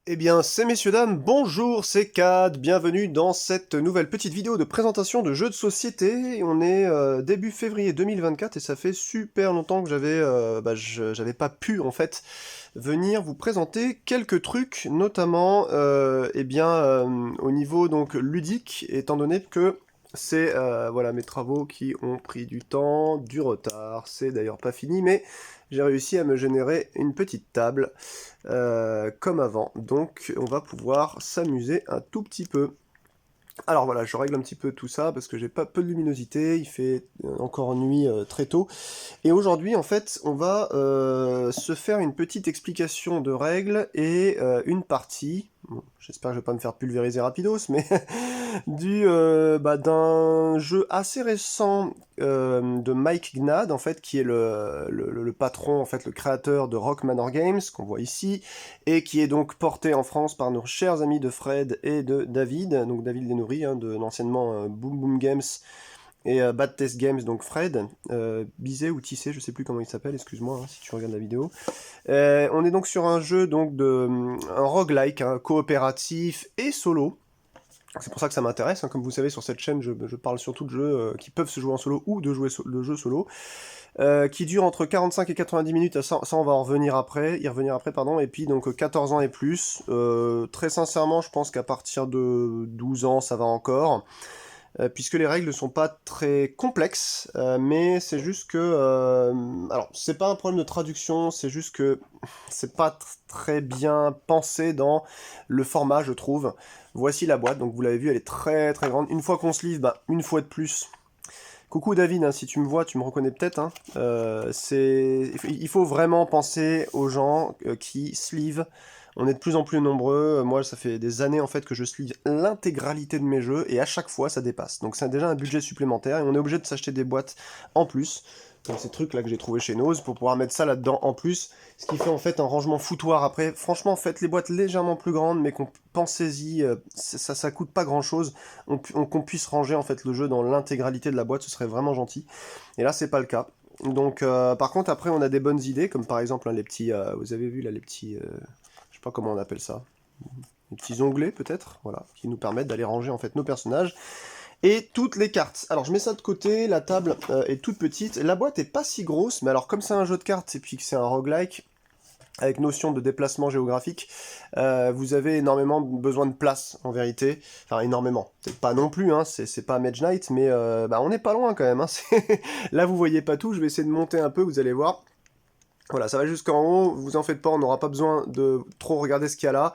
Eh bien, c'est messieurs dames, bonjour, c'est Cad, bienvenue dans cette nouvelle petite vidéo de présentation de jeux de société. On est début février 2024 et ça fait super longtemps que j'avais pas pu en fait venir vous présenter quelques trucs, notamment au niveau donc ludique, étant donné que c'est voilà mes travaux qui ont pris du temps, du retard, c'est d'ailleurs pas fini, mais j'ai réussi à me générer une petite table comme avant. Donc on va pouvoir s'amuser un tout petit peu. Alors voilà, je règle un petit peu tout ça parce que j'ai pas peu de luminosité, il fait encore nuit très tôt. Et aujourd'hui, en fait, on va se faire une petite explication de règles et une partie. Bon, j'espère que je vais pas me faire pulvériser rapidos, mais d'un jeu assez récent de Mike Gnad, en fait, qui est le patron, en fait, le créateur de Rock Manor Games, qu'on voit ici, et qui est donc porté en France par nos chers amis de Fred et de David, donc David Denoury, hein, de l'anciennement Boom Boom Games et Bad Test Games, donc Fred, Bizet ou Tissé, je sais plus comment il s'appelle, excuse-moi hein, si tu regardes la vidéo. On est donc sur un jeu donc un roguelike, hein, coopératif et solo. C'est pour ça que ça m'intéresse, hein. Comme vous savez sur cette chaîne je parle surtout de jeux qui peuvent se jouer en solo ou de jeux solo, qui durent entre 45 et 90 minutes, ça on va y revenir après, pardon, et puis donc 14 ans et plus. Très sincèrement je pense qu'à partir de 12 ans ça va encore. Puisque les règles ne sont pas très complexes, mais c'est juste que... alors, c'est pas un problème de traduction, c'est juste que c'est pas très bien pensé dans le format, je trouve. Voici la boîte, donc vous l'avez vu, elle est très très grande. Une fois qu'on se livre, une fois de plus... Coucou David, hein, si tu me vois, tu me reconnais peut-être. Hein. Il faut vraiment penser aux gens qui sleeve. On est de plus en plus nombreux. Moi, ça fait des années en fait que je sleeve l'intégralité de mes jeux et à chaque fois, ça dépasse. Donc c'est déjà un budget supplémentaire et on est obligé de s'acheter des boîtes en plus. Donc ces trucs là que j'ai trouvé chez Nose pour pouvoir mettre ça là-dedans en plus, ce qui fait en fait un rangement foutoir après. Franchement, faites les boîtes légèrement plus grandes, mais pensez-y, ça coûte pas grand-chose. Qu'on puisse ranger en fait le jeu dans l'intégralité de la boîte, ce serait vraiment gentil. Et là, c'est pas le cas. Donc, par contre, après, on a des bonnes idées, comme par exemple hein, les petits, vous avez vu là les petits, je sais pas comment on appelle ça, les petits onglets peut-être, voilà, qui nous permettent d'aller ranger en fait nos personnages et toutes les cartes. Alors, je mets ça de côté, la table est toute petite, la boîte est pas si grosse, mais alors comme c'est un jeu de cartes et puis que c'est un roguelike, avec notion de déplacement géographique, vous avez énormément besoin de place en vérité. Enfin énormément, peut-être pas non plus, hein, c'est pas Mage Knight, mais on n'est pas loin quand même. Hein, là vous voyez pas tout, je vais essayer de monter un peu, vous allez voir. Voilà, ça va jusqu'en haut, vous en faites pas, on n'aura pas besoin de trop regarder ce qu'il y a là.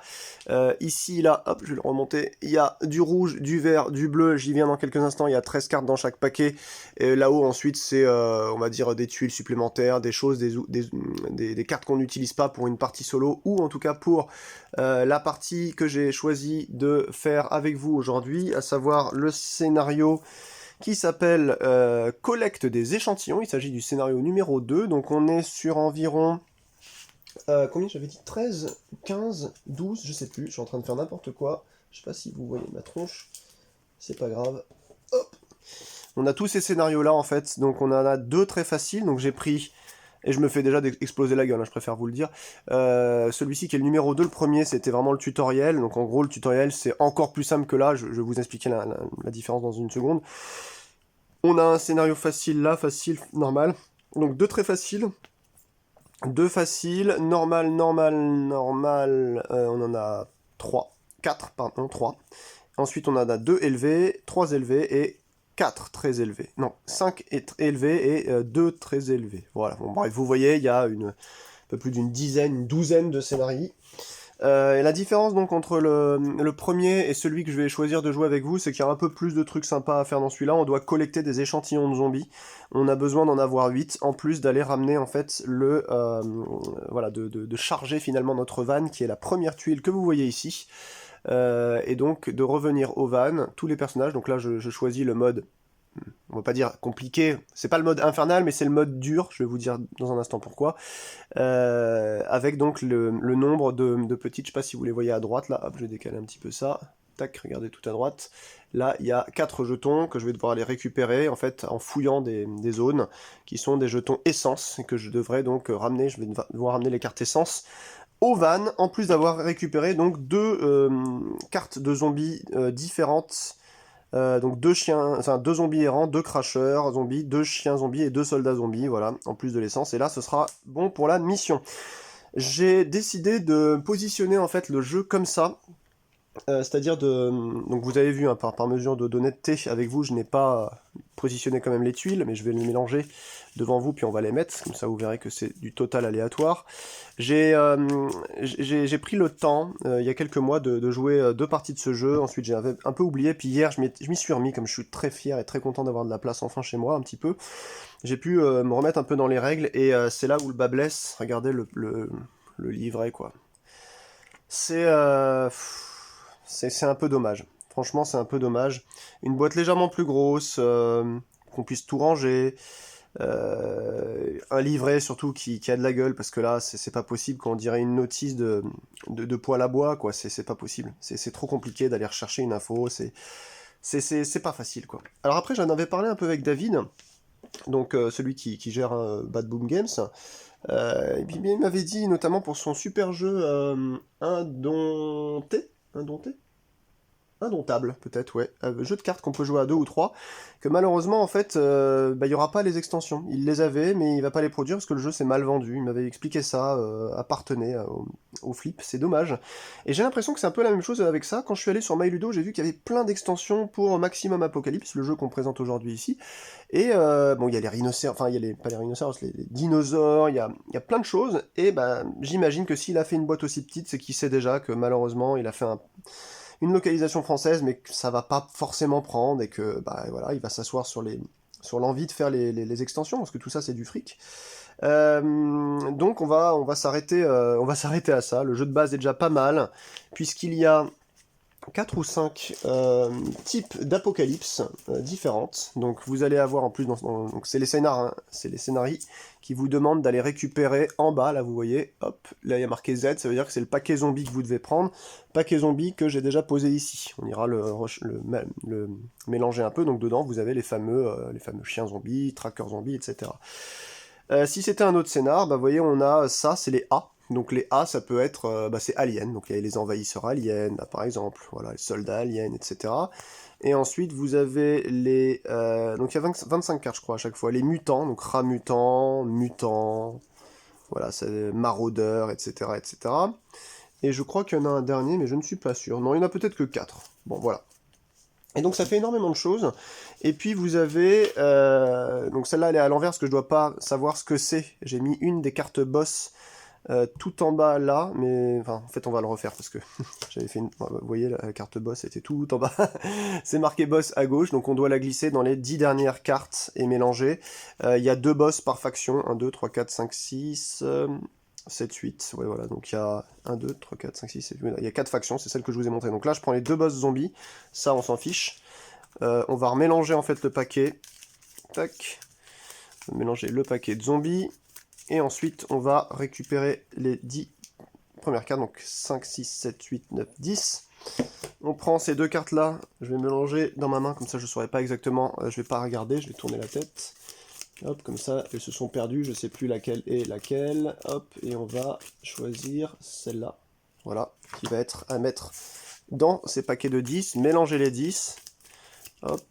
Ici, là, hop, je vais le remonter, il y a du rouge, du vert, du bleu, j'y viens dans quelques instants, il y a 13 cartes dans chaque paquet. Et là-haut, ensuite, c'est, on va dire, des tuiles supplémentaires, des choses, des cartes qu'on n'utilise pas pour une partie solo, ou en tout cas pour la partie que j'ai choisi de faire avec vous aujourd'hui, à savoir le scénario qui s'appelle Collecte des échantillons. Il s'agit du scénario numéro 2, donc on est sur environ... combien j'avais dit 13, 15, 12, je sais plus, je suis en train de faire n'importe quoi. Je sais pas si vous voyez ma tronche, c'est pas grave. Hop. On a tous ces scénarios-là en fait, donc on en a deux très faciles, donc j'ai pris... Et je me fais déjà exploser la gueule, hein, je préfère vous le dire. Celui-ci qui est le numéro 2, le premier, c'était vraiment le tutoriel. Donc en gros, le tutoriel, c'est encore plus simple que là. Je vais vous expliquer la différence dans une seconde. On a un scénario facile là, facile, normal. Donc deux très faciles. Deux faciles, normal, normal, normal. On en a 3. 4, pardon, 3. Ensuite, on en a 2 élevés, 3 élevés et 4 très élevés. Non, 5 élevés et 2 très élevés. Voilà, bon, bref, vous voyez, il y a un peu plus d'une dizaine, une douzaine de scénarios. Et la différence donc entre le premier et celui que je vais choisir de jouer avec vous, c'est qu'il y a un peu plus de trucs sympas à faire dans celui-là. On doit collecter des échantillons de zombies. On a besoin d'en avoir 8, en plus d'aller ramener en fait voilà, de charger finalement notre van, qui est la première tuile que vous voyez ici. Et donc de revenir au van, tous les personnages. Donc là je choisis le mode, on va pas dire compliqué, c'est pas le mode infernal, mais c'est le mode dur, je vais vous dire dans un instant pourquoi. Avec donc le nombre de petites, je sais pas si vous les voyez à droite, là, hop, je vais décaler un petit peu ça, tac, regardez tout à droite, là, il y a 4 jetons que je vais devoir aller récupérer, en fait, en fouillant des zones, qui sont des jetons essence, et que je devrais donc ramener, je vais devoir ramener les cartes essence, au van, en plus d'avoir récupéré donc deux cartes de zombies différentes. Donc deux chiens, enfin deux zombies errants, deux crashers zombies, deux chiens zombies et deux soldats zombies, voilà, en plus de l'essence. Et là, ce sera bon pour la mission. J'ai décidé de positionner en fait le jeu comme ça. C'est-à-dire de... Donc vous avez vu, hein, par mesure d'honnêteté avec vous, je n'ai pas positionné quand même les tuiles, mais je vais les mélanger devant vous, puis on va les mettre, comme ça vous verrez que c'est du total aléatoire. J'ai pris le temps, il y a quelques mois, de jouer deux parties de ce jeu, ensuite j'avais un peu oublié, puis hier je m'y suis remis, comme je suis très fier et très content d'avoir de la place enfin chez moi, un petit peu. J'ai pu me remettre un peu dans les règles, et c'est là où le bas blesse, regardez le livret, quoi. C'est... c'est un peu dommage. Franchement, c'est un peu dommage. Une boîte légèrement plus grosse, qu'on puisse tout ranger. Un livret surtout qui a de la gueule, parce que là, c'est pas possible quand on dirait une notice de poêle à bois, quoi. C'est pas possible. C'est trop compliqué d'aller rechercher une info. C'est pas facile, quoi. Alors après, j'en avais parlé un peu avec David, donc celui qui gère Bad Boom Games. Et puis il m'avait dit, notamment pour son super jeu Indompté, Indomptable, peut-être, ouais. Jeu de cartes qu'on peut jouer à deux ou trois, que malheureusement, en fait, il y aura pas les extensions. Il les avait, mais il va pas les produire parce que le jeu s'est mal vendu. Il m'avait expliqué ça, appartenait au flip, c'est dommage. Et j'ai l'impression que c'est un peu la même chose avec ça. Quand je suis allé sur MyLudo, j'ai vu qu'il y avait plein d'extensions pour Maximum Apocalypse, le jeu qu'on présente aujourd'hui ici. Et bon, il y a les rhinocéros, enfin, il y a pas les rhinocéros, les dinosaures, il y a plein de choses. Et ben, j'imagine que s'il a fait une boîte aussi petite, c'est qu'il sait déjà que malheureusement, il a fait une localisation française, mais que ça va pas forcément prendre et que bah voilà, il va s'asseoir sur l'envie de faire les extensions parce que tout ça c'est du fric. Donc on va s'arrêter à ça. Le jeu de base est déjà pas mal puisqu'il y a 4 ou 5 types d'apocalypse différentes. Donc vous allez avoir en plus, donc c'est les scénars, hein, c'est les scénarii qui vous demandent d'aller récupérer en bas, là vous voyez, hop, là il y a marqué Z, ça veut dire que c'est le paquet zombie que vous devez prendre, paquet zombie que j'ai déjà posé ici. On ira le mélanger un peu, donc dedans vous avez les fameux chiens zombies, trackers zombies, etc. Si c'était un autre scénar, bah vous voyez on a ça, c'est les A. Donc les A, ça peut être, c'est Alien, donc il y a les envahisseurs aliens, là, par exemple, voilà, les soldats aliens, etc. Et ensuite, vous avez les... donc il y a 25 cartes, je crois, à chaque fois. Les mutants, donc rats mutants, mutants, voilà, c'est maraudeurs, etc., etc. Et je crois qu'il y en a un dernier, mais je ne suis pas sûr. Non, il n'y en a peut-être que 4. Bon, voilà. Et donc ça fait énormément de choses. Et puis vous avez... donc celle-là, elle est à l'envers, parce que je dois pas savoir ce que c'est. J'ai mis une des cartes boss tout en bas là, mais enfin en fait on va le refaire parce que j'avais fait une... Vous voyez la carte boss était tout en bas, c'est marqué boss à gauche, donc on doit la glisser dans les 10 dernières cartes et mélanger. Il y a 2 boss par faction, 1, 2, 3, 4, 5, 6, 7, 8, ouais voilà, donc il y a 1, 2, 3, 4, 5, 6, 7, 8, il y a 4 factions, c'est celle que je vous ai montré. Donc là je prends les 2 boss zombies, ça on s'en fiche. On va remélanger en fait le paquet, tac, mélanger le paquet de zombies. Et ensuite, on va récupérer les 10 premières cartes, donc 5, 6, 7, 8, 9, 10. On prend ces deux cartes-là, je vais mélanger dans ma main, comme ça je ne saurais pas exactement, je vais pas regarder, je vais tourner la tête. Hop, comme ça, elles se sont perdues, je ne sais plus laquelle est laquelle. Hop, et on va choisir celle-là. Voilà, qui va être à mettre dans ces paquets de 10, mélanger les 10. Hop,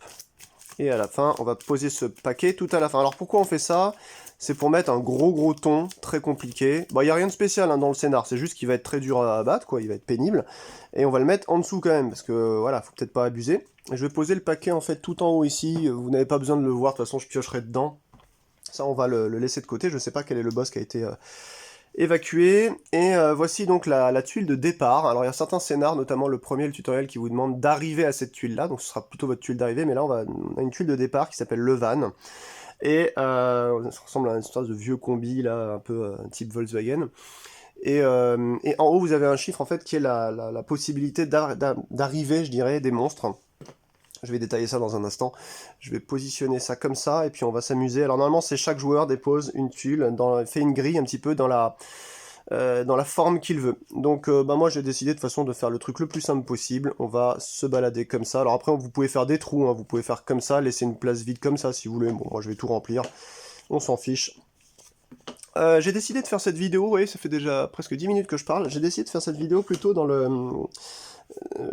et à la fin, on va poser ce paquet tout à la fin. Alors pourquoi on fait ça? C'est pour mettre un gros ton, très compliqué. Bon, il n'y a rien de spécial hein, dans le scénar, c'est juste qu'il va être très dur à abattre, quoi, il va être pénible. Et on va le mettre en dessous quand même, parce que voilà, faut peut-être pas abuser. Et je vais poser le paquet en fait tout en haut ici, vous n'avez pas besoin de le voir, de toute façon je piocherai dedans. Ça on va le laisser de côté, je sais pas quel est le boss qui a été évacué. Et voici donc la tuile de départ. Alors il y a certains scénars, notamment le premier, le tutoriel, qui vous demande d'arriver à cette tuile-là, donc ce sera plutôt votre tuile d'arrivée, mais là on a une tuile de départ qui s'appelle le van. Et ça ressemble à une sorte de vieux combi, là, un peu type Volkswagen. Et en haut, vous avez un chiffre, en fait, qui est la possibilité d'arriver, je dirais, des monstres. Je vais détailler ça dans un instant. Je vais positionner ça comme ça, et puis on va s'amuser. Alors normalement, c'est chaque joueur dépose une tuile, fait une grille un petit peu dans la forme qu'il veut. Donc moi j'ai décidé de façon de faire le truc le plus simple possible. On va se balader comme ça. Alors après vous pouvez faire des trous, hein. Vous pouvez faire comme ça, laisser une place vide comme ça si vous voulez. Bon moi je vais tout remplir, on s'en fiche. j'ai décidé de faire cette vidéo, oui, ça fait déjà presque 10 minutes que je parle, j'ai décidé de faire cette vidéo plutôt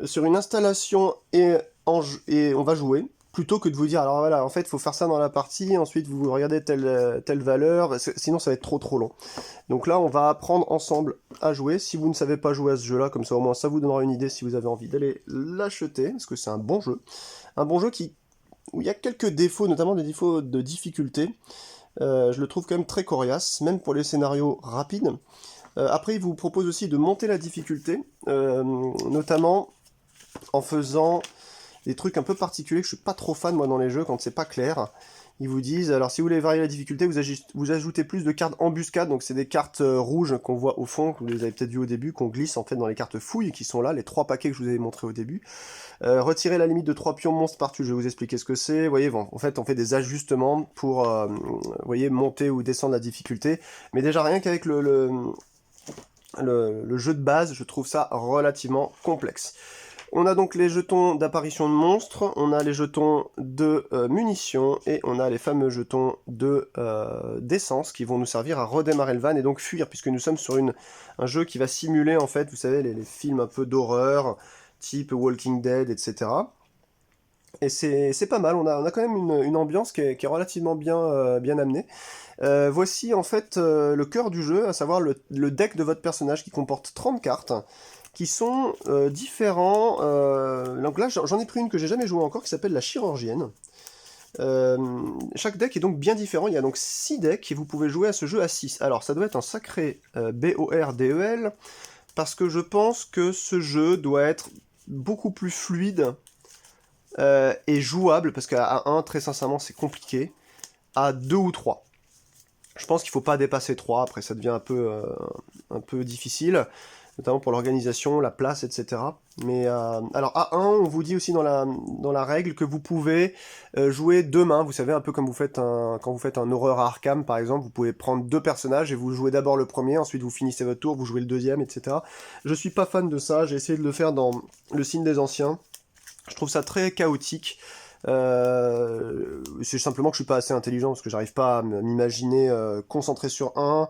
sur une installation et on va jouer, plutôt que de vous dire, alors voilà, en fait, il faut faire ça dans la partie, ensuite vous regardez telle valeur, sinon ça va être trop long. Donc là, on va apprendre ensemble à jouer. Si vous ne savez pas jouer à ce jeu-là, comme ça au moins ça vous donnera une idée si vous avez envie d'aller l'acheter, parce que c'est un bon jeu. Un bon jeu où il y a quelques défauts, notamment des défauts de difficulté. Je le trouve quand même très coriace, même pour les scénarios rapides. Après, il vous propose aussi de monter la difficulté, notamment en faisant des trucs un peu particuliers que je suis pas trop fan moi dans les jeux quand c'est pas clair. Ils vous disent, alors si vous voulez varier la difficulté, vous ajoutez plus de cartes embuscades, donc c'est des cartes rouges qu'on voit au fond, que vous les avez peut-être vu au début, qu'on glisse en fait dans les cartes fouilles qui sont là, les 3 paquets que je vous avais montré au début. Retirer la limite de 3 pions monstres par tuile, je vais vous expliquer ce que c'est. Vous voyez, bon, en fait on fait des ajustements pour vous voyez, monter ou descendre la difficulté. Mais déjà rien qu'avec le jeu de base, je trouve ça relativement complexe. On a donc les jetons d'apparition de monstres, on a les jetons de munitions, et on a les fameux jetons d'essence qui vont nous servir à redémarrer le van et donc fuir, puisque nous sommes sur un jeu qui va simuler, en fait, vous savez, les films un peu d'horreur, type Walking Dead, etc. Et c'est pas mal, on a quand même une ambiance qui est relativement bien amenée. Voici en fait le cœur du jeu, à savoir le deck de votre personnage qui comporte 30 cartes, qui sont différents. Donc là, j'en ai pris une que j'ai jamais joué encore, qui s'appelle la chirurgienne. Chaque deck est donc bien différent, il y a donc 6 decks, et vous pouvez jouer à ce jeu à 6. Alors ça doit être un sacré BORDEL, parce que je pense que ce jeu doit être beaucoup plus fluide et jouable, parce qu'à 1, très sincèrement, c'est compliqué. À 2 ou 3. Je pense qu'il ne faut pas dépasser 3, après ça devient un peu difficile, notamment pour l'organisation, la place, etc. Mais alors à 1, on vous dit aussi dans la règle que vous pouvez jouer 2 mains, vous savez, un peu comme quand vous faites un horreur à Arkham par exemple, vous pouvez prendre 2 personnages et vous jouez d'abord le premier, ensuite vous finissez votre tour, vous jouez le deuxième, etc. Je suis pas fan de ça, j'ai essayé de le faire dans le signe des anciens. Je trouve ça très chaotique. C'est simplement que je suis pas assez intelligent parce que j'arrive pas à m'imaginer concentré sur un.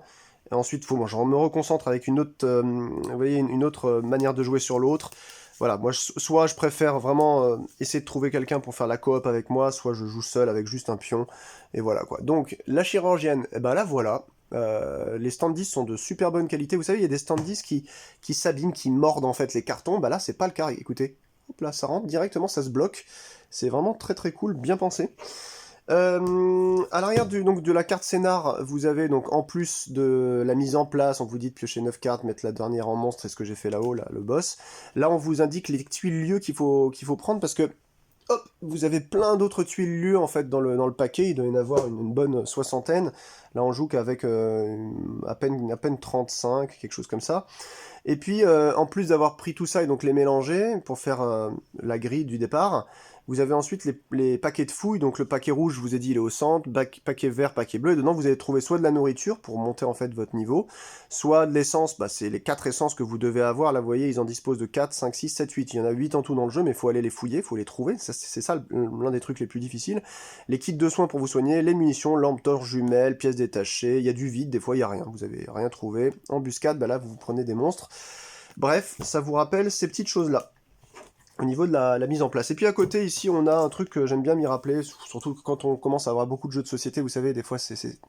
Et ensuite, faut moi je me reconcentre avec une autre, vous voyez, une autre manière de jouer sur l'autre. Voilà, moi soit je préfère vraiment essayer de trouver quelqu'un pour faire la coop avec moi, soit je joue seul avec juste un pion. Et voilà quoi. Donc la chirurgienne, eh ben là voilà. Les standees sont de super bonne qualité. Vous savez, il y a des standees qui s'abîment, qui mordent en fait les cartons. Bah là, c'est pas le cas. Écoutez, hop là, ça rentre directement, ça se bloque. C'est vraiment très cool, bien pensé. À l'arrière donc, de la carte scénar, vous avez donc en plus de la mise en place, on vous dit de piocher 9 cartes, mettre la dernière en monstre, c'est ce que j'ai fait là-haut, là, le boss. Là, on vous indique les tuiles lieux qu'il faut prendre parce que hop, vous avez plein d'autres tuiles lieux en fait dans le paquet, il doit y en avoir une bonne soixantaine. Là, on joue qu'avec à peine 35, quelque chose comme ça. Et puis, en plus d'avoir pris tout ça et donc les mélanger pour faire la grille du départ, vous avez ensuite les paquets de fouilles. Donc le paquet rouge, je vous ai dit, il est au centre, paquet vert, paquet bleu. Et dedans, vous allez trouver soit de la nourriture pour monter en fait votre niveau, soit de l'essence. Bah, c'est les 4 essences que vous devez avoir. Là, vous voyez, ils en disposent de 4, 5, 6, 7, 8. Il y en a 8 en tout dans le jeu, mais il faut aller les fouiller, il faut les trouver. C'est ça l'un des trucs les plus difficiles. Les kits de soins pour vous soigner, les munitions, lampes torches, jumelles, pièces détachées. Il y a du vide, des fois il n'y a rien. Vous avez rien trouvé. Embuscade, bah là, vous prenez des monstres. Bref, ça vous rappelle ces petites choses-là, au niveau de la mise en place. Et puis à côté, ici, on a un truc que j'aime bien m'y rappeler, surtout quand on commence à avoir beaucoup de jeux de société, vous savez, des fois, c'est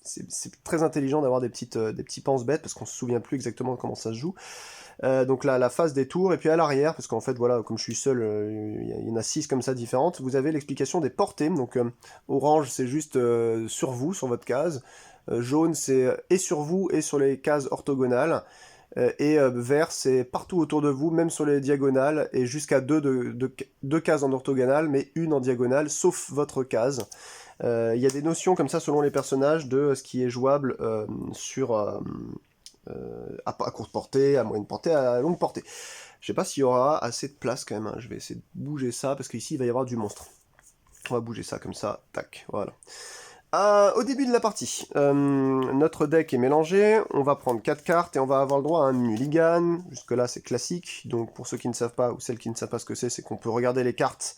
très intelligent d'avoir des petits pense-bêtes, parce qu'on se souvient plus exactement comment ça se joue. Donc là, la phase des tours, et puis à l'arrière, parce qu'en fait, voilà, comme je suis seul, il y en a 6 comme ça différentes, vous avez l'explication des portées. Donc orange, c'est juste sur vous, sur votre case. Jaune, c'est et sur vous, et sur les cases orthogonales. Et vert, c'est partout autour de vous, même sur les diagonales, et jusqu'à deux cases en orthogonale, mais une en diagonale, sauf votre case. Il y a des notions comme ça selon les personnages de ce qui est jouable à courte portée, à moyenne portée, à longue portée. Je sais pas s'il y aura assez de place quand même, hein. Je vais essayer de bouger ça, parce qu'ici il va y avoir du monstre. On va bouger ça comme ça, tac, voilà. Au début de la partie, notre deck est mélangé, on va prendre 4 cartes et on va avoir le droit à un mulligan. Jusque là c'est classique, donc pour ceux qui ne savent pas, ou celles qui ne savent pas ce que c'est qu'on peut regarder les cartes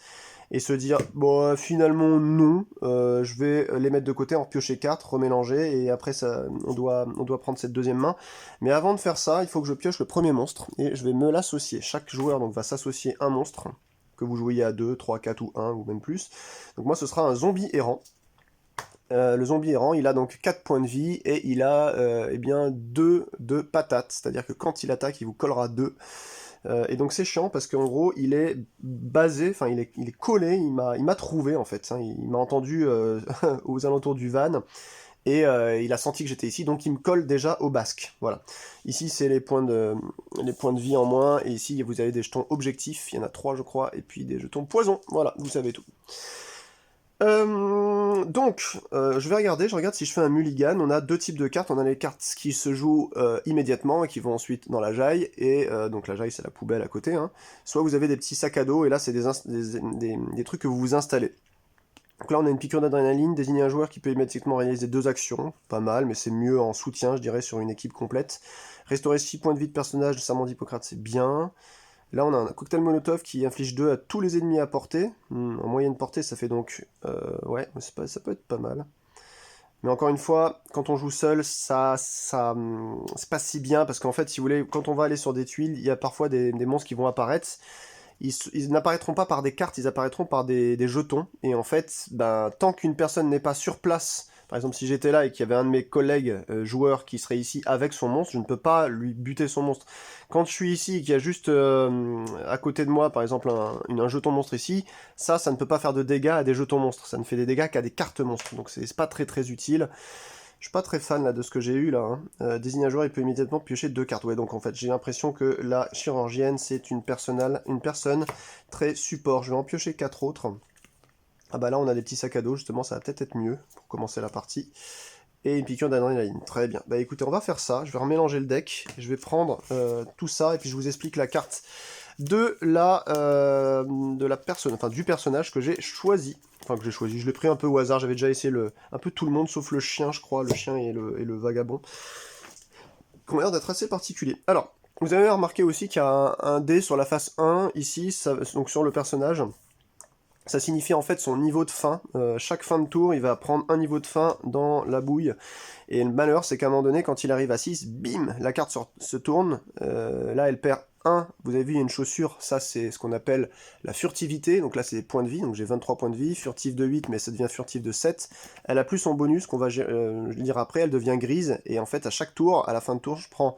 et se dire, bon, finalement non, je vais les mettre de côté, en piocher 4, remélanger, et après ça, on doit prendre cette deuxième main. Mais avant de faire ça, il faut que je pioche le premier monstre, et je vais me l'associer. Chaque joueur donc va s'associer un monstre, que vous jouiez à 2, 3, 4 ou 1, ou même plus. Donc moi ce sera un zombie errant. Le zombie errant, il a donc 4 points de vie, et il a eh bien 2 de patates, c'est-à-dire que quand il attaque, il vous collera 2. Et donc c'est chiant parce qu'en gros il est basé, enfin il est collé, il m'a trouvé en fait, hein, il m'a entendu aux alentours du van et il a senti que j'étais ici, donc il me colle déjà au basque. Voilà. Ici c'est les points de vie en moins, et ici vous avez des jetons objectifs, il y en a 3 je crois, et puis des jetons poison. Voilà, vous savez tout. Je vais regarder, je regarde si je fais un mulligan. On a deux types de cartes. On a les cartes qui se jouent immédiatement et qui vont ensuite dans la jaille. Et donc la jaille, c'est la poubelle à côté. Hein. Soit vous avez des petits sacs à dos, et là, c'est des trucs que vous vous installez. Donc là, on a une piqûre d'adrénaline, désigner un joueur qui peut immédiatement réaliser 2 actions. Pas mal, mais c'est mieux en soutien, je dirais, sur une équipe complète. Restaurer 6 points de vie de personnage de serment d'Hippocrate, c'est bien. Là, on a un cocktail Molotov qui inflige 2 à tous les ennemis à portée. En moyenne portée, ça fait donc... ouais, ça peut être pas mal. Mais encore une fois, quand on joue seul, c'est pas si bien, parce qu'en fait, si vous voulez, quand on va aller sur des tuiles, il y a parfois des monstres qui vont apparaître. Ils n'apparaîtront pas par des cartes, ils apparaîtront par des jetons. Et en fait, ben, tant qu'une personne n'est pas sur place, par exemple si j'étais là et qu'il y avait un de mes collègues joueurs qui serait ici avec son monstre, je ne peux pas lui buter son monstre. Quand je suis ici et qu'il y a juste à côté de moi, par exemple, un jeton monstre ici, ça ne peut pas faire de dégâts à des jetons monstres. Ça ne fait des dégâts qu'à des cartes monstres. Donc c'est pas très très utile. Je suis pas très fan là de ce que j'ai eu là. Hein. Désigne un joueur, il peut immédiatement piocher 2 cartes. Ouais, donc en fait, j'ai l'impression que la chirurgienne, c'est une personne très support. Je vais en piocher 4 autres. Ah bah là, on a des petits sacs à dos, justement, ça va peut-être être mieux pour commencer la partie. Et une piqûre d'adrénaline, très bien. Bah écoutez, on va faire ça. Je vais remélanger le deck. Je vais prendre tout ça, et puis je vous explique la carte de la personne, enfin du personnage que j'ai choisi. Enfin, que j'ai choisi, je l'ai pris un peu au hasard, j'avais déjà essayé un peu tout le monde, sauf le chien, je crois, le chien et le vagabond, qui ont l'air d'être assez particuliers. Alors, vous avez remarqué aussi qu'il y a un dé sur la face 1, ici, donc sur le personnage. Ça signifie en fait son niveau de fin. Chaque fin de tour, il va prendre un niveau de fin dans la bouille. Et le malheur, c'est qu'à un moment donné, quand il arrive à 6, bim, la carte se tourne. Là, elle perd 1. Vous avez vu, il y a une chaussure. Ça, c'est ce qu'on appelle la furtivité. Donc là, c'est des points de vie. Donc j'ai 23 points de vie. Furtive de 8, mais ça devient furtive de 7. Elle a plus son bonus qu'on va lire après. Elle devient grise. Et en fait, à chaque tour, à la fin de tour, je prends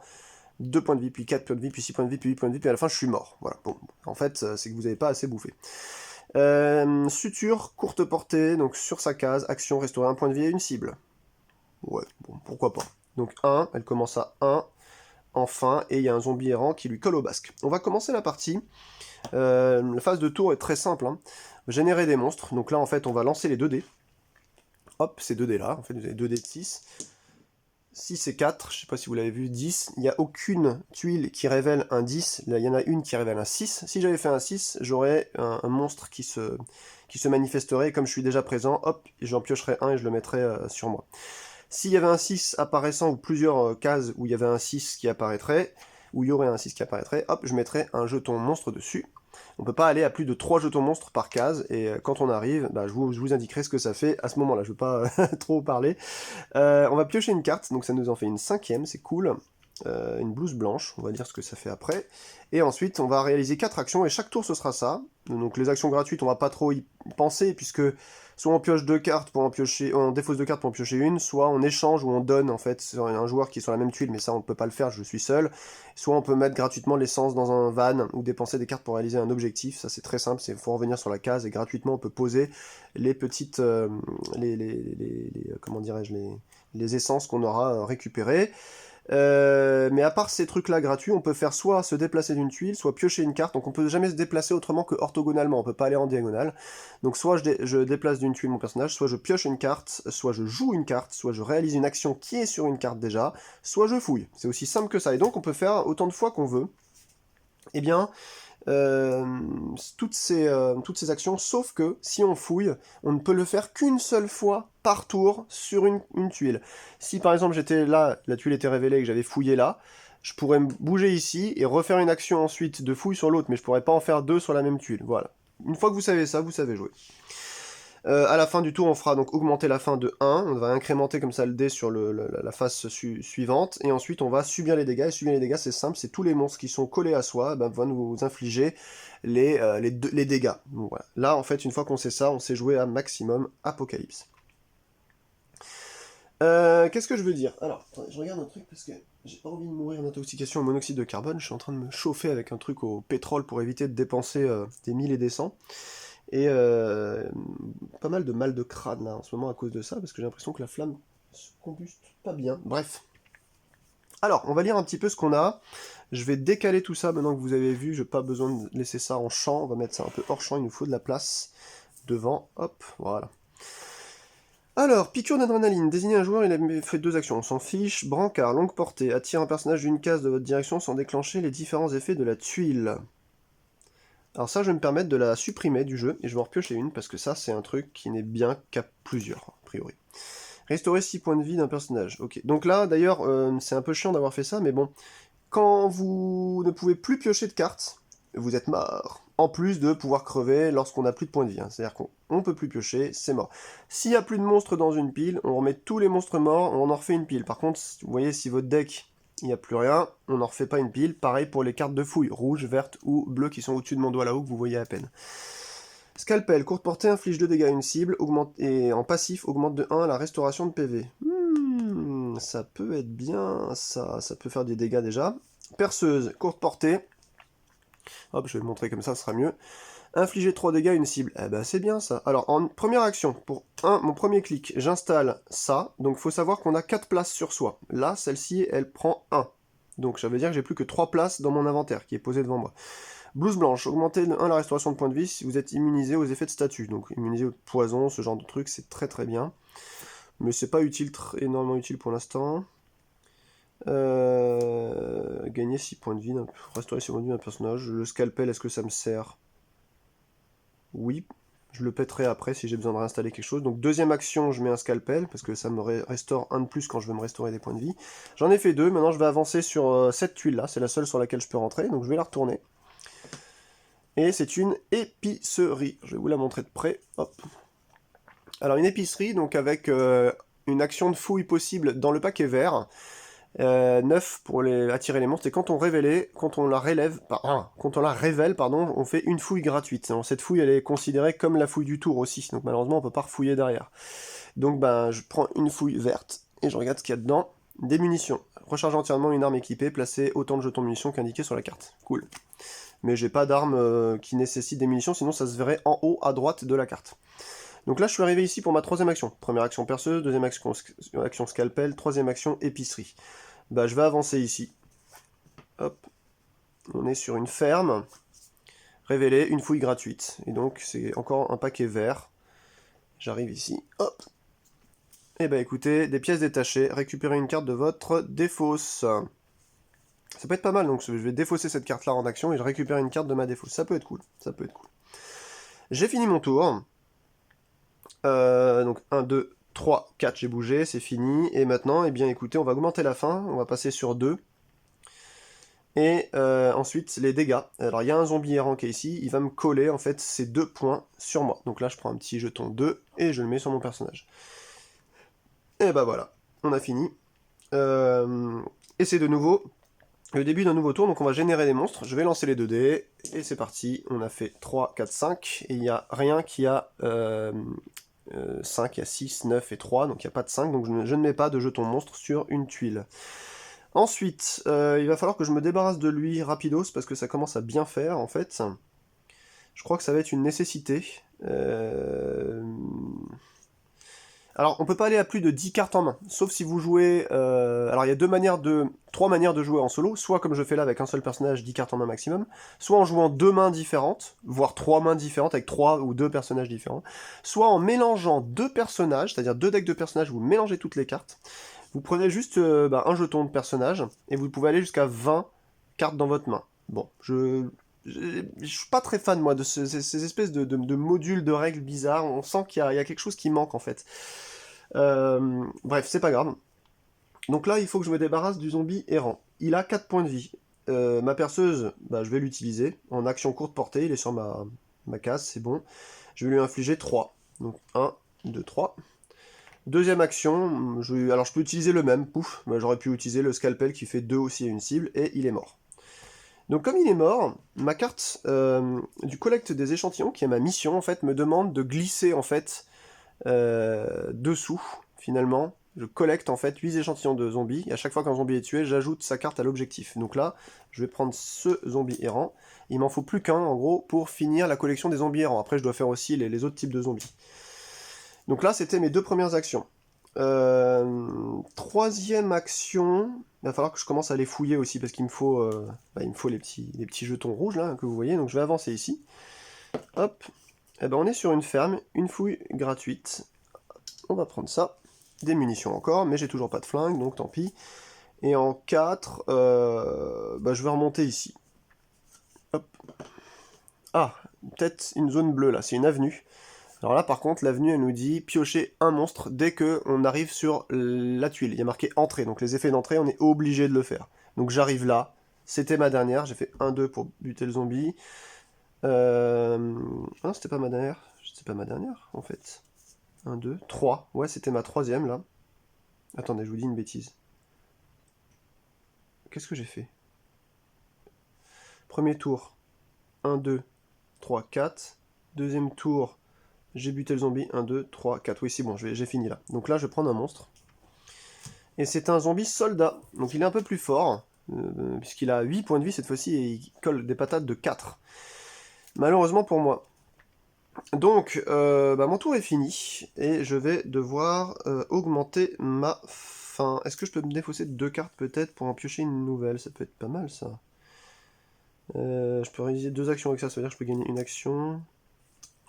2 points de vie, puis 4 points de vie, puis 6 points de vie, puis 8 points de vie, puis à la fin, je suis mort. Voilà. Bon, en fait, c'est que vous n'avez pas assez bouffé. Suture, courte portée, donc sur sa case, action, restaurer un point de vie à une cible. Ouais, bon, pourquoi pas. Donc 1, elle commence à 1, enfin, et il y a un zombie errant qui lui colle au basque. On va commencer la partie. La phase de tour est très simple. Hein. Générer des monstres, donc là en fait on va lancer les 2 dés. Hop, ces 2 dés là, en fait vous avez 2 dés de 6. 6 et 4, je sais pas si vous l'avez vu, 10. Il n'y a aucune tuile qui révèle un 10. Là, il y en a une qui révèle un 6. Si j'avais fait un 6, j'aurais un monstre qui se manifesterait. Comme je suis déjà présent, hop, j'en piocherais un et je le mettrais sur moi. S'il y avait un 6 apparaissant, ou plusieurs cases où il y avait un 6 qui apparaîtrait, où il y aurait un 6 qui apparaîtrait, hop, je mettrais un jeton monstre dessus. On peut pas aller à plus de 3 jetons monstres par case, et quand on arrive, bah, je vous indiquerai ce que ça fait à ce moment-là, je ne veux pas trop parler. On va piocher une carte, donc ça nous en fait une 5e, c'est cool. Une blouse blanche, on va dire ce que ça fait après. Et ensuite, on va réaliser 4 actions, et chaque tour ce sera ça. Donc les actions gratuites, on va pas trop y penser, puisque soit on pioche 2 cartes pour en piocher, on défausse 2 cartes pour en piocher une, soit on échange ou on donne en fait sur un joueur qui est sur la même tuile, mais ça on ne peut pas le faire, je suis seul. Soit on peut mettre gratuitement l'essence dans un van, ou dépenser des cartes pour réaliser un objectif, ça c'est très simple, il faut revenir sur la case, et gratuitement on peut poser les petites, comment dirais-je, les essences qu'on aura récupérées. Mais à part ces trucs-là gratuits, on peut faire soit se déplacer d'une tuile, soit piocher une carte, donc on peut jamais se déplacer autrement que orthogonalement, on peut pas aller en diagonale. Donc soit je déplace d'une tuile mon personnage, soit je pioche une carte, soit je joue une carte, soit je réalise une action qui est sur une carte déjà, soit je fouille. C'est aussi simple que ça, et donc on peut faire autant de fois qu'on veut. Eh bien, toutes ces actions, sauf que si on fouille, on ne peut le faire qu'une seule fois par tour sur une tuile. Si par exemple j'étais là, la tuile était révélée et que j'avais fouillé là, je pourrais me bouger ici et refaire une action ensuite de fouille sur l'autre, mais je pourrais pas en faire 2 sur la même tuile, voilà. Une fois que vous savez ça, vous savez jouer. À la fin du tour, on fera donc augmenter la fin de 1, on va incrémenter comme ça le dé sur la face suivante, et ensuite on va subir les dégâts, et subir les dégâts c'est simple, c'est tous les monstres qui sont collés à soi, vont nous infliger les dégâts. Donc, voilà. Là en fait, une fois qu'on sait ça, on sait jouer à maximum Apocalypse. Qu'est-ce que je veux dire? Alors, attendez, je regarde un truc parce que j'ai pas envie de mourir d'intoxication au monoxyde de carbone, je suis en train de me chauffer avec un truc au pétrole pour éviter de dépenser des 1000 et des 100. Et pas mal de mal de crâne là en ce moment à cause de ça, parce que j'ai l'impression que la flamme se combuste pas bien. Bref. Alors, on va lire un petit peu ce qu'on a. Je vais décaler tout ça maintenant que vous avez vu, j'ai pas besoin de laisser ça en champ, on va mettre ça un peu hors champ, il nous faut de la place devant, hop, voilà. Alors, piqûre d'adrénaline, désignez un joueur, il a fait 2 actions, on s'en fiche. Brancard, longue portée, attire un personnage d'une case de votre direction sans déclencher les différents effets de la tuile. Alors ça, je vais me permettre de la supprimer du jeu, et je vais en repiocher une, parce que ça, c'est un truc qui n'est bien qu'à plusieurs, a priori. Restaurer 6 points de vie d'un personnage. Ok, donc là, d'ailleurs, c'est un peu chiant d'avoir fait ça, mais bon, quand vous ne pouvez plus piocher de cartes, vous êtes mort. En plus de pouvoir crever lorsqu'on n'a plus de points de vie. Hein. C'est-à-dire qu'on ne peut plus piocher, c'est mort. S'il n'y a plus de monstres dans une pile, on remet tous les monstres morts, on en refait une pile. Par contre, vous voyez, si votre deck, il n'y a plus rien, on n'en refait pas une pile. Pareil pour les cartes de fouille, rouge, verte ou bleu qui sont au-dessus de mon doigt là-haut, que vous voyez à peine. Scalpel, courte portée, inflige 2 dégâts à une cible, et en passif, augmente de 1 la restauration de PV. Ça peut être bien, ça peut faire des dégâts déjà. Perceuse, courte portée. Hop, je vais le montrer comme ça sera mieux. Infliger 3 dégâts à une cible. Eh ben c'est bien ça. Alors, en première action, pour mon premier clic, j'installe ça. Donc il faut savoir qu'on a 4 places sur soi. Là, celle-ci, elle prend 1. Donc ça veut dire que j'ai plus que 3 places dans mon inventaire qui est posé devant moi. Blouse blanche, augmentez de 1 la restauration de points de vie si vous êtes immunisé aux effets de statut. Donc immunisé au poison, ce genre de truc, c'est très très bien. Mais c'est pas utile, énormément utile pour l'instant. Gagner 6 points de vie, restaurer 6 points de vie d'un personnage. Le scalpel, est-ce que ça me sert? Oui, je le pèterai après si j'ai besoin de réinstaller quelque chose. Donc deuxième action, je mets un scalpel, parce que ça me restaure un de plus quand je veux me restaurer des points de vie. J'en ai fait 2, maintenant je vais avancer sur cette tuile-là, c'est la seule sur laquelle je peux rentrer, donc je vais la retourner. Et c'est une épicerie, je vais vous la montrer de près, hop. Alors une épicerie, donc avec une action de fouille possible dans le paquet vert, 9 pour attirer les monstres, et quand on la révèle, on fait une fouille gratuite. Alors, cette fouille, elle est considérée comme la fouille du tour aussi, donc malheureusement, on peut pas refouiller derrière. Donc, je prends une fouille verte, et je regarde ce qu'il y a dedans. Des munitions. Recharge entièrement une arme équipée, placez autant de jetons de munitions qu'indiqué sur la carte. Cool. Mais j'ai pas d'arme qui nécessite des munitions, sinon ça se verrait en haut à droite de la carte. Donc là, je suis arrivé ici pour ma troisième action. Première action perceuse, deuxième action scalpel, troisième action épicerie. Je vais avancer ici. Hop. On est sur une ferme. Révéler une fouille gratuite. Et donc, c'est encore un paquet vert. J'arrive ici. Hop. Et écoutez, des pièces détachées. Récupérez une carte de votre défausse. Ça peut être pas mal, donc je vais défausser cette carte-là en action et je récupère une carte de ma défausse. Ça peut être cool. Ça peut être cool. J'ai fini mon tour. Donc 1, 2, 3, 4, j'ai bougé, c'est fini. Et maintenant, eh bien écoutez, on va augmenter la fin, on va passer sur 2. Et ensuite, les dégâts. Alors il y a un zombie errant qui est ici, il va me coller en fait ces 2 points sur moi. Donc là, je prends un petit jeton 2 et je le mets sur mon personnage. Et voilà, on a fini. Et c'est de nouveau le début d'un nouveau tour, donc on va générer des monstres. Je vais lancer les 2 dés, et c'est parti. On a fait 3, 4, 5, et il n'y a rien qui a 5, il y a 6, 9 et 3, donc il n'y a pas de 5, donc je ne mets pas de jeton monstre sur une tuile. Ensuite, il va falloir que je me débarrasse de lui rapidos, parce que ça commence à bien faire, en fait. Je crois que ça va être une nécessité. Alors, on peut pas aller à plus de 10 cartes en main, sauf si vous jouez... Alors, il y a 3 manières de jouer en solo, soit comme je fais là avec un seul personnage, 10 cartes en main maximum, soit en jouant 2 mains différentes, voire 3 mains différentes avec 3 ou 2 personnages différents, soit en mélangeant 2 personnages, c'est-à-dire 2 decks de personnages, vous mélangez toutes les cartes, vous prenez juste un jeton de personnage, et vous pouvez aller jusqu'à 20 cartes dans votre main. Bon, je suis pas très fan, moi, de ces espèces de modules de règles bizarres, on sent qu'il y a quelque chose qui manque, en fait. Bref, c'est pas grave. Donc là, il faut que je me débarrasse du zombie errant. Il a 4 points de vie. Ma perceuse, je vais l'utiliser. En action courte portée, il est sur ma ma case, c'est bon. Je vais lui infliger 3. Donc 1, 2, 3. Deuxième action, alors je peux utiliser le même, pouf, j'aurais pu utiliser le scalpel qui fait 2 aussi à une cible, et il est mort. Donc comme il est mort, ma carte du collecte des échantillons, qui est ma mission, en fait, me demande de glisser, en fait, dessous, finalement. Je collecte, en fait, 8 échantillons de zombies, et à chaque fois qu'un zombie est tué, j'ajoute sa carte à l'objectif. Donc là, je vais prendre ce zombie errant. Il m'en faut plus qu'un, en gros, pour finir la collection des zombies errants. Après, je dois faire aussi les autres types de zombies. Donc là, c'était mes 2 premières actions. Troisième action, il va falloir que je commence à les fouiller aussi, parce qu'il me faut, il me faut les petits jetons rouges, là, que vous voyez. Donc je vais avancer ici. Hop. Et ben on est sur une ferme, une fouille gratuite. On va prendre ça. Des munitions encore, mais j'ai toujours pas de flingue, donc tant pis. Et en 4, je vais remonter ici. Hop. Ah, peut-être une zone bleue, là, c'est une avenue. Alors là, par contre, l'avenue, elle nous dit piocher un monstre dès qu'on arrive sur la tuile. Il y a marqué entrée, donc les effets d'entrée, on est obligé de le faire. Donc j'arrive là, c'était ma dernière, j'ai fait 1-2 pour buter le zombie. Ah non, c'était pas ma dernière, en fait. 1, 2, 3, ouais, c'était ma troisième, là. Attendez, je vous dis une bêtise. Qu'est-ce que j'ai fait? Premier tour, 1, 2, 3, 4. Deuxième tour, j'ai buté le zombie, 1, 2, 3, 4. Oui, c'est bon, j'ai fini là. Donc là, je vais prendre un monstre. Et c'est un zombie soldat. Donc il est un peu plus fort, puisqu'il a 8 points de vie cette fois-ci, et il colle des patates de 4. Malheureusement pour moi. Donc, mon tour est fini, et je vais devoir augmenter ma faim. Est-ce que je peux me défausser de 2 cartes peut-être pour en piocher une nouvelle? Ça peut être pas mal ça. Je peux réaliser 2 actions avec ça, ça veut dire que je peux gagner une action.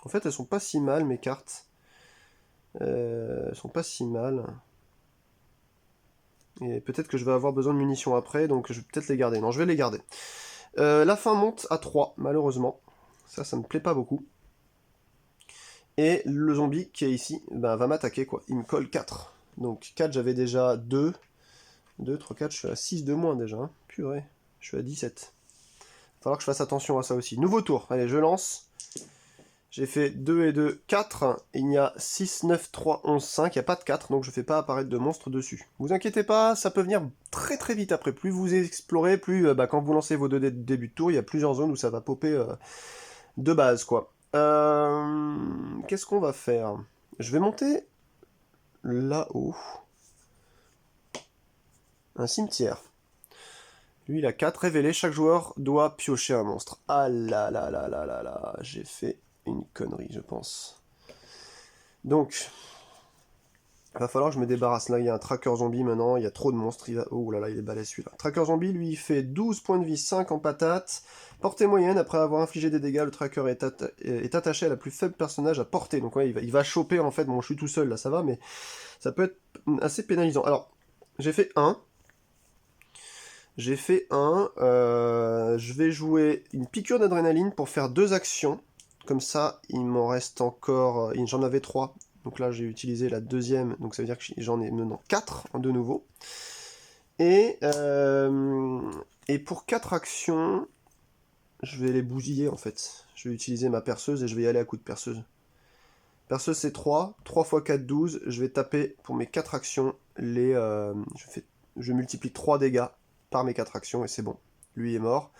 En fait, elles sont pas si mal mes cartes. Elles sont pas si mal. Et peut-être que je vais avoir besoin de munitions après, donc je vais peut-être les garder. Non, je vais les garder. La faim monte à 3, malheureusement. Ça me plaît pas beaucoup. Et le zombie qui est ici, va m'attaquer, quoi. Il me colle 4. Donc 4, j'avais déjà 2. 2, 3, 4, je suis à 6 de moins déjà. Hein. Purée, je suis à 17. Il va falloir que je fasse attention à ça aussi. Nouveau tour, allez, je lance. J'ai fait 2 et 2, 4. Il y a 6, 9, 3, 11, 5. Il n'y a pas de 4, donc je ne fais pas apparaître de monstre dessus. Vous inquiétez pas, ça peut venir très très vite après. Plus vous explorez, plus quand vous lancez vos 2 débuts de tour, il y a plusieurs zones où ça va popper de base, quoi. Qu'est-ce qu'on va faire? Je vais monter là-haut. Un cimetière. Lui, il a 4 révélés. Chaque joueur doit piocher un monstre. Ah là là là là là là. J'ai fait une connerie, je pense. Donc, il va falloir que je me débarrasse. Là, il y a un tracker zombie maintenant. Il y a trop de monstres. Oh là là, il est balèze celui-là. Tracker zombie, lui, il fait 12 points de vie, 5 en patate. Portée moyenne. Après avoir infligé des dégâts, le tracker est attaché à la plus faible personnage à portée. Donc, ouais, il va choper en fait. Bon, je suis tout seul là, ça va, mais ça peut être assez pénalisant. Alors, j'ai fait 1. Je vais jouer une piqûre d'adrénaline pour faire 2 actions. Comme ça, il m'en reste encore... J'en avais 3. Donc là, j'ai utilisé la deuxième. Donc ça veut dire que j'en ai maintenant 4 de nouveau. Et pour 4 actions, je vais les bousiller en fait. Je vais utiliser ma perceuse et je vais y aller à coup de perceuse. Perceuse c'est 3. 3 x 4, 12. Je vais taper pour mes 4 actions. Je multiplie 3 dégâts par mes 4 actions et c'est bon. Lui est mort.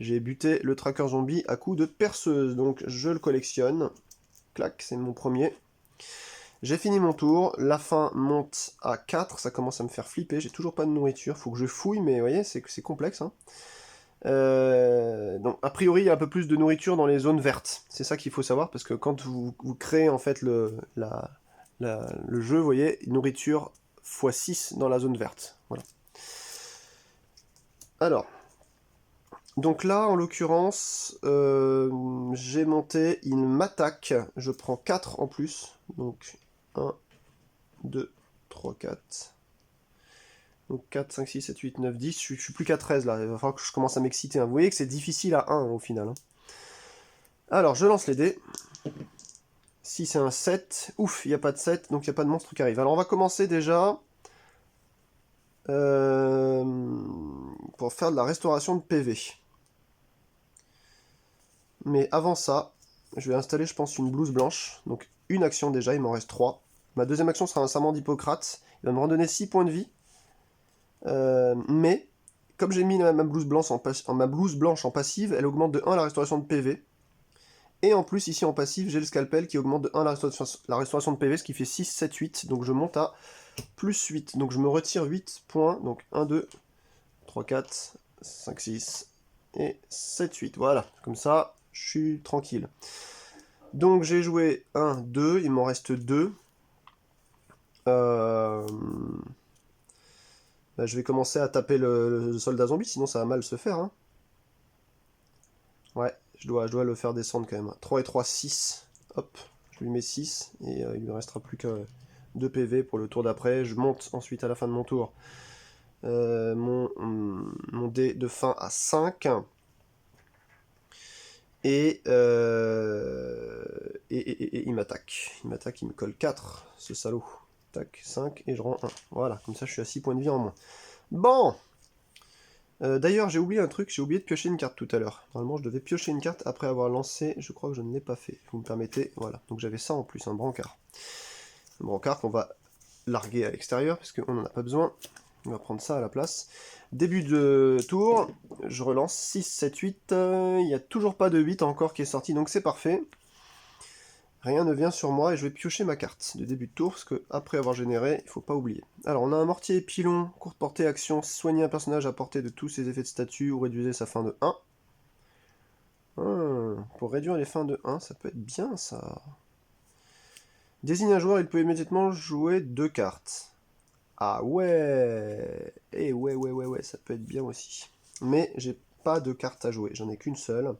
J'ai buté le tracker zombie à coup de perceuse, donc je le collectionne. Clac, c'est mon premier. J'ai fini mon tour, la faim monte à 4, ça commence à me faire flipper, j'ai toujours pas de nourriture, faut que je fouille, mais vous voyez, c'est complexe. Hein. Donc, a priori, il y a un peu plus de nourriture dans les zones vertes. C'est ça qu'il faut savoir, parce que quand vous créez en fait le jeu, vous voyez, nourriture x6 dans la zone verte. Voilà. Alors, donc là, en l'occurrence, j'ai monté, il m'attaque, je prends 4 en plus, donc 1, 2, 3, 4, donc 4, 5, 6, 7, 8, 9, 10, je suis plus qu'à 13 là, il va falloir que je commence à m'exciter, hein. Vous voyez que c'est difficile à 1 au final. Hein. Alors, je lance les dés, si c'est un 7, ouf, il n'y a pas de 7, donc il n'y a pas de monstre qui arrive. Alors on va commencer déjà pour faire de la restauration de PV. Mais avant ça, je vais installer, je pense, une blouse blanche. Donc une action déjà, il m'en reste 3. Ma deuxième action sera un serment d'Hippocrate. Il va me redonner 6 points de vie. Mais, comme j'ai mis ma blouse blanche en passive, elle augmente de 1 la restauration de PV. Et en plus, ici en passive, j'ai le scalpel qui augmente de 1 la restauration de PV, ce qui fait 6, 7, 8. Donc je monte à plus 8. Donc je me retire 8 points. Donc 1, 2, 3, 4, 5, 6 et 7, 8. Voilà, comme ça, je suis tranquille. Donc j'ai joué 1, 2, il m'en reste 2. Bah, je vais commencer à taper le soldat zombie, sinon ça va mal se faire. Hein. Ouais, je dois le faire descendre quand même. 3 et 3, 6. Hop, je lui mets 6 et il ne restera plus que 2 PV pour le tour d'après. Je monte ensuite à la fin de mon tour mon dé de fin à 5. Et il m'attaque. Il m'attaque, il me colle 4, ce salaud. Tac, 5 et je rends 1. Voilà, comme ça je suis à 6 points de vie en moins. Bon, d'ailleurs, j'ai oublié un truc, j'ai oublié de piocher une carte tout à l'heure. Normalement, je devais piocher une carte après avoir lancé, je crois que je ne l'ai pas fait. Vous me permettez, voilà. Donc j'avais ça en plus, un brancard. Un brancard qu'on va larguer à l'extérieur, parce qu'on n'en a pas besoin. On va prendre ça à la place. Début de tour, je relance 6, 7, 8. Il n'y a toujours pas de 8 encore qui est sorti, donc c'est parfait. Rien ne vient sur moi et je vais piocher ma carte de début de tour, parce que après avoir généré, il faut pas oublier. Alors on a un mortier pilon, courte portée, action, soigner un personnage à portée de tous ses effets de statut ou réduisez sa fin de 1. Pour réduire les fins de 1, ça peut être bien ça. Désigne un joueur, il peut immédiatement jouer 2 cartes. Ah ouais. Et ouais, ça peut être bien aussi. Mais j'ai pas de carte à jouer, j'en ai qu'une seule.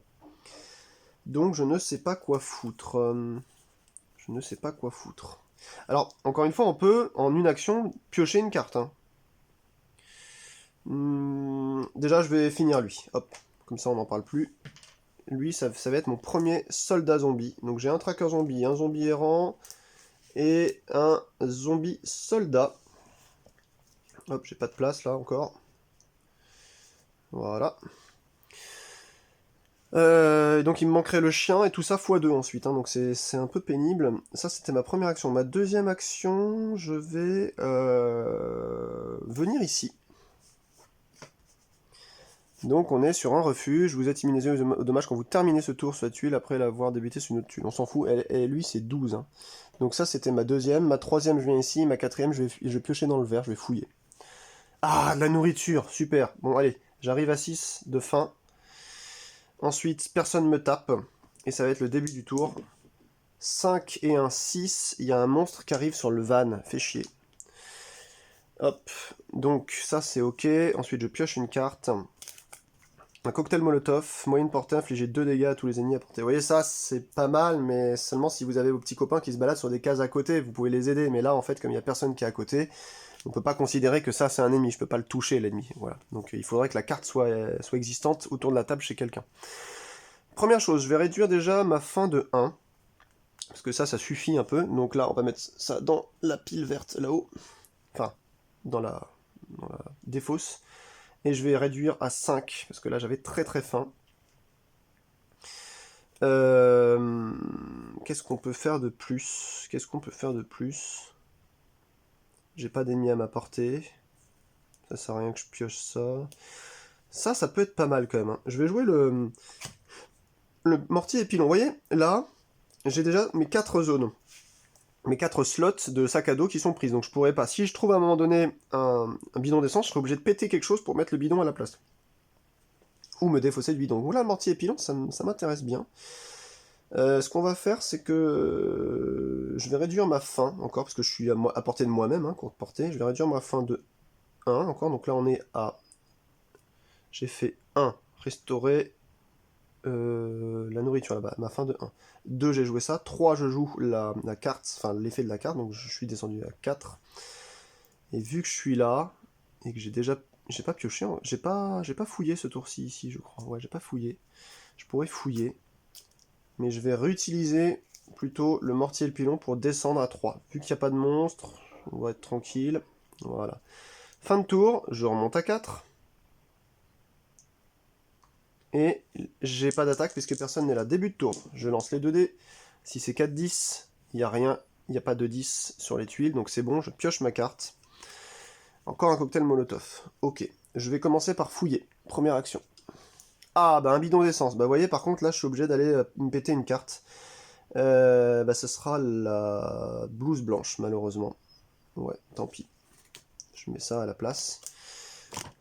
Donc je ne sais pas quoi foutre. Je ne sais pas quoi foutre. Alors, encore une fois, on peut, en une action, piocher une carte. Hein. Déjà, je vais finir lui. Hop, comme ça on n'en parle plus. Lui, ça va être mon premier soldat zombie. Donc j'ai un tracker zombie, un zombie errant et un zombie soldat. Hop, j'ai pas de place là encore. Voilà. Donc il me manquerait le chien et tout ça x2 ensuite, hein, donc c'est un peu pénible. Ça c'était ma première action. Ma deuxième action, je vais venir ici. Donc on est sur un refuge, vous êtes immunisé au dommage quand vous terminez ce tour sur la tuile après l'avoir débuté sur une autre tuile. On s'en fout, et lui c'est 12. Hein. Donc ça c'était ma deuxième, ma troisième je viens ici, ma quatrième je vais piocher dans le verre, je vais fouiller. Ah, de la nourriture, super. Bon allez, j'arrive à 6 de faim. Ensuite, personne me tape. Et ça va être le début du tour. 5 et un 6. Il y a un monstre qui arrive sur le van. Fait chier. Hop. Donc, ça, c'est ok. Ensuite, je pioche une carte. Un cocktail molotov. Moyenne portée, infliger 2 dégâts à tous les ennemis à portée. Vous voyez, ça, c'est pas mal, mais seulement si vous avez vos petits copains qui se baladent sur des cases à côté, vous pouvez les aider. Mais là, en fait, comme il n'y a personne qui est à côté, on peut pas considérer que ça, c'est un ennemi. Je peux pas le toucher, l'ennemi. Voilà. Donc, il faudrait que la carte soit existante autour de la table chez quelqu'un. Première chose, je vais réduire déjà ma fin de 1. Parce que ça suffit un peu. Donc là, on va mettre ça dans la pile verte là-haut. Enfin, dans la défausse. Et je vais réduire à 5. Parce que là, j'avais très très faim. Qu'est-ce qu'on peut faire de plus? J'ai pas d'ennemis à ma portée. Ça sert à rien que je pioche ça. Ça peut être pas mal quand même. Hein. Je vais jouer le mortier et pilon. Vous voyez, là, j'ai déjà mes 4 zones. Mes 4 slots de sac à dos qui sont prises. Donc je pourrais pas. Si je trouve à un moment donné un bidon d'essence, je serais obligé de péter quelque chose pour mettre le bidon à la place. Ou me défausser le bidon. Donc là, le mortier et pilon, ça m'intéresse bien. Ce qu'on va faire, c'est que je vais réduire ma faim encore, parce que je suis à portée de moi-même, hein, courte portée. Je vais réduire ma faim de 1 encore. Donc là, on est à... J'ai fait 1, restaurer la nourriture là-bas, ma fin de 1. 2, j'ai joué ça. 3, je joue la carte, enfin l'effet de la carte, donc je suis descendu à 4. Et vu que je suis là, et que j'ai déjà... J'ai pas pioché, j'ai pas fouillé ce tour-ci, ici, je crois. Ouais, j'ai pas fouillé. Je pourrais fouiller. Mais je vais réutiliser plutôt le mortier et le pilon pour descendre à 3. Vu qu'il n'y a pas de monstre, on va être tranquille. Voilà. Fin de tour, je remonte à 4. Et j'ai pas d'attaque puisque personne n'est là. Début de tour, je lance les 2 dés. Si c'est 4-10, il n'y a rien, il n'y a pas de 10 sur les tuiles, donc c'est bon, je pioche ma carte. Encore un cocktail Molotov. Ok, je vais commencer par fouiller. Première action. Ah, bah un bidon d'essence. Bah vous voyez, par contre, là, je suis obligé d'aller me péter une carte. Bah ce sera la blouse blanche, malheureusement. Ouais, tant pis. Je mets ça à la place.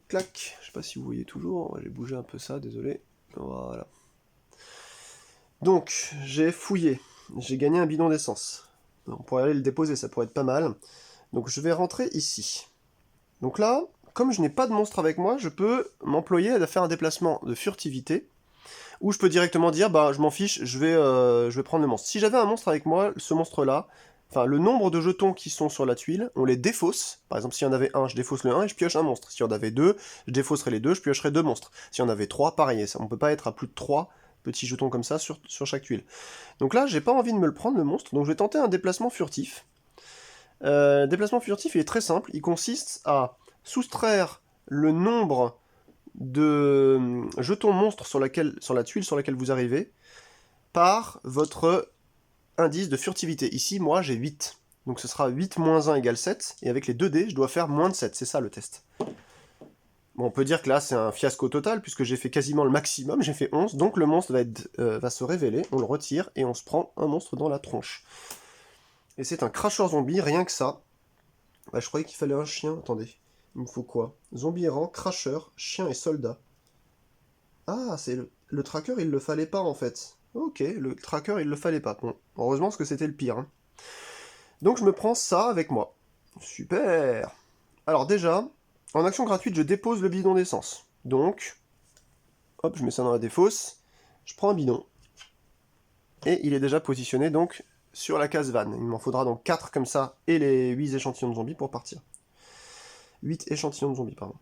Clac. Je sais pas si vous voyez toujours. J'ai bougé un peu ça, désolé. Voilà. Donc, j'ai fouillé. J'ai gagné un bidon d'essence. On pourrait aller le déposer, ça pourrait être pas mal. Donc je vais rentrer ici. Donc là, comme je n'ai pas de monstre avec moi, je peux m'employer à faire un déplacement de furtivité, ou je peux directement dire, bah je m'en fiche, je vais prendre le monstre. Si j'avais un monstre avec moi, ce monstre-là, enfin le nombre de jetons qui sont sur la tuile, on les défausse. Par exemple, s'il y en avait un, je défausse le 1 et je pioche un monstre. S'il y en avait deux, je défausserais les deux, je piocherais deux monstres. S'il y en avait trois, pareil, on peut pas être à plus de 3 petits jetons comme ça sur chaque tuile. Donc là, j'ai pas envie de me le prendre le monstre, donc je vais tenter un déplacement furtif. Déplacement furtif, il est très simple, il consiste à soustraire le nombre de jetons monstres sur la tuile sur laquelle vous arrivez par votre indice de furtivité. Ici, moi, j'ai 8. Donc ce sera 8 moins 1 égale 7, et avec les 2 dés, je dois faire moins de 7, c'est ça le test. Bon, on peut dire que là, c'est un fiasco total, puisque j'ai fait quasiment le maximum, j'ai fait 11, donc le monstre va se révéler, on le retire, et on se prend un monstre dans la tronche. Et c'est un cracheur zombie, rien que ça. Bah, je croyais qu'il fallait un chien, attendez. Il me faut quoi? Zombie errant, cracheur, chien et soldat. Ah, c'est le tracker, il le fallait pas en fait. Ok, le tracker, il le fallait pas. Bon, heureusement, parce que c'était le pire. Hein. Donc je me prends ça avec moi. Super. Alors déjà, en action gratuite, je dépose le bidon d'essence. Donc, hop, je mets ça dans la défausse. Je prends un bidon. Et il est déjà positionné donc sur la case van. Il m'en faudra donc 4 comme ça et les 8 échantillons de zombies pour partir. 8 échantillons de zombies, pardon.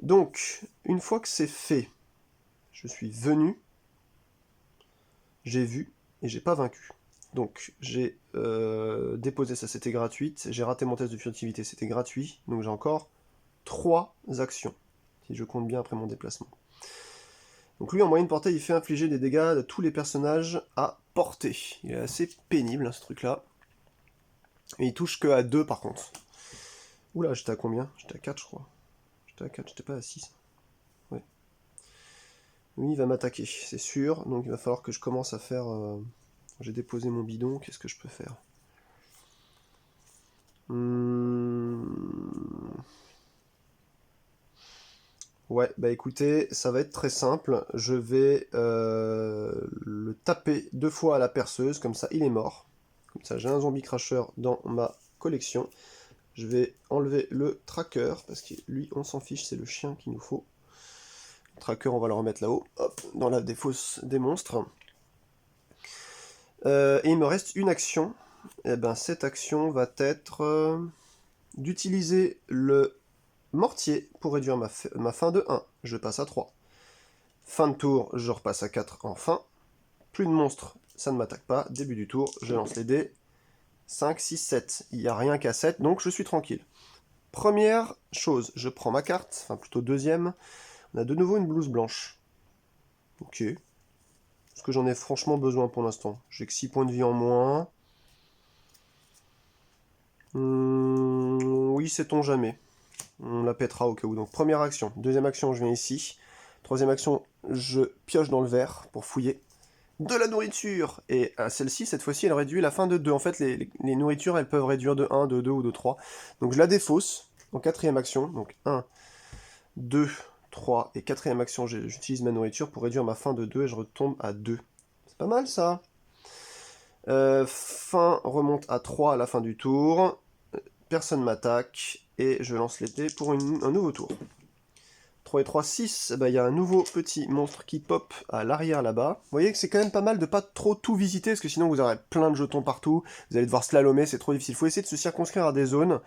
Donc, une fois que c'est fait, je suis venu, j'ai vu et j'ai pas vaincu. Donc j'ai déposé ça, c'était gratuit. J'ai raté mon test de furtivité, c'était gratuit. Donc j'ai encore 3 actions, si je compte bien après mon déplacement. Donc lui, en moyenne portée, il fait infliger des dégâts de tous les personnages à portée. Il est assez pénible, hein, ce truc-là. Et il touche que à 2 par contre. Oula, j'étais à combien? J'étais à 4, je crois. J'étais à 4, j'étais pas à 6. Ouais. Lui, il va m'attaquer, c'est sûr. Donc il va falloir que je commence à faire... J'ai déposé mon bidon, qu'est-ce que je peux faire? Ouais, bah écoutez, ça va être très simple. Je vais le taper 2 fois à la perceuse, comme ça il est mort. Comme ça j'ai un zombie crasher dans ma collection. Je vais enlever le tracker, parce que lui on s'en fiche, c'est le chien qu'il nous faut. Le tracker on va le remettre là-haut, hop, dans la défausse des monstres. Et il me reste une action. Et ben cette action va être d'utiliser le mortier pour réduire ma fin de 1. Je passe à 3. Fin de tour, je repasse à 4 en fin. Plus de monstres, ça ne m'attaque pas. Début du tour, je lance les dés. 5, 6, 7. Il n'y a rien qu'à 7, donc je suis tranquille. Première chose, je prends ma carte, enfin plutôt deuxième. On a de nouveau une blouse blanche. Ok. Est-ce que j'en ai franchement besoin pour l'instant? J'ai que 6 points de vie en moins. Oui, sait-on jamais. On la pètera au cas où. Donc première action. Deuxième action, je viens ici. Troisième action, je pioche dans le verre pour fouiller. De la nourriture! Et celle-ci, cette fois-ci, elle réduit la fin de 2. En fait, les nourritures, elles peuvent réduire de 1, de 2 ou de 3. Donc je la défausse en quatrième action. Donc 1, 2, 3 et quatrième action, j'utilise ma nourriture pour réduire ma fin de 2 et je retombe à 2. C'est pas mal ça! Fin remonte à 3 à la fin du tour. Personne m'attaque. Et je lance l'épée pour un nouveau tour. 3 et 3, 6. Bah, y a un nouveau petit monstre qui pop à l'arrière là-bas. Vous voyez que c'est quand même pas mal de pas trop tout visiter, parce que sinon vous aurez plein de jetons partout. Vous allez devoir slalomer, c'est trop difficile. Il faut essayer de se circonscrire à des zones.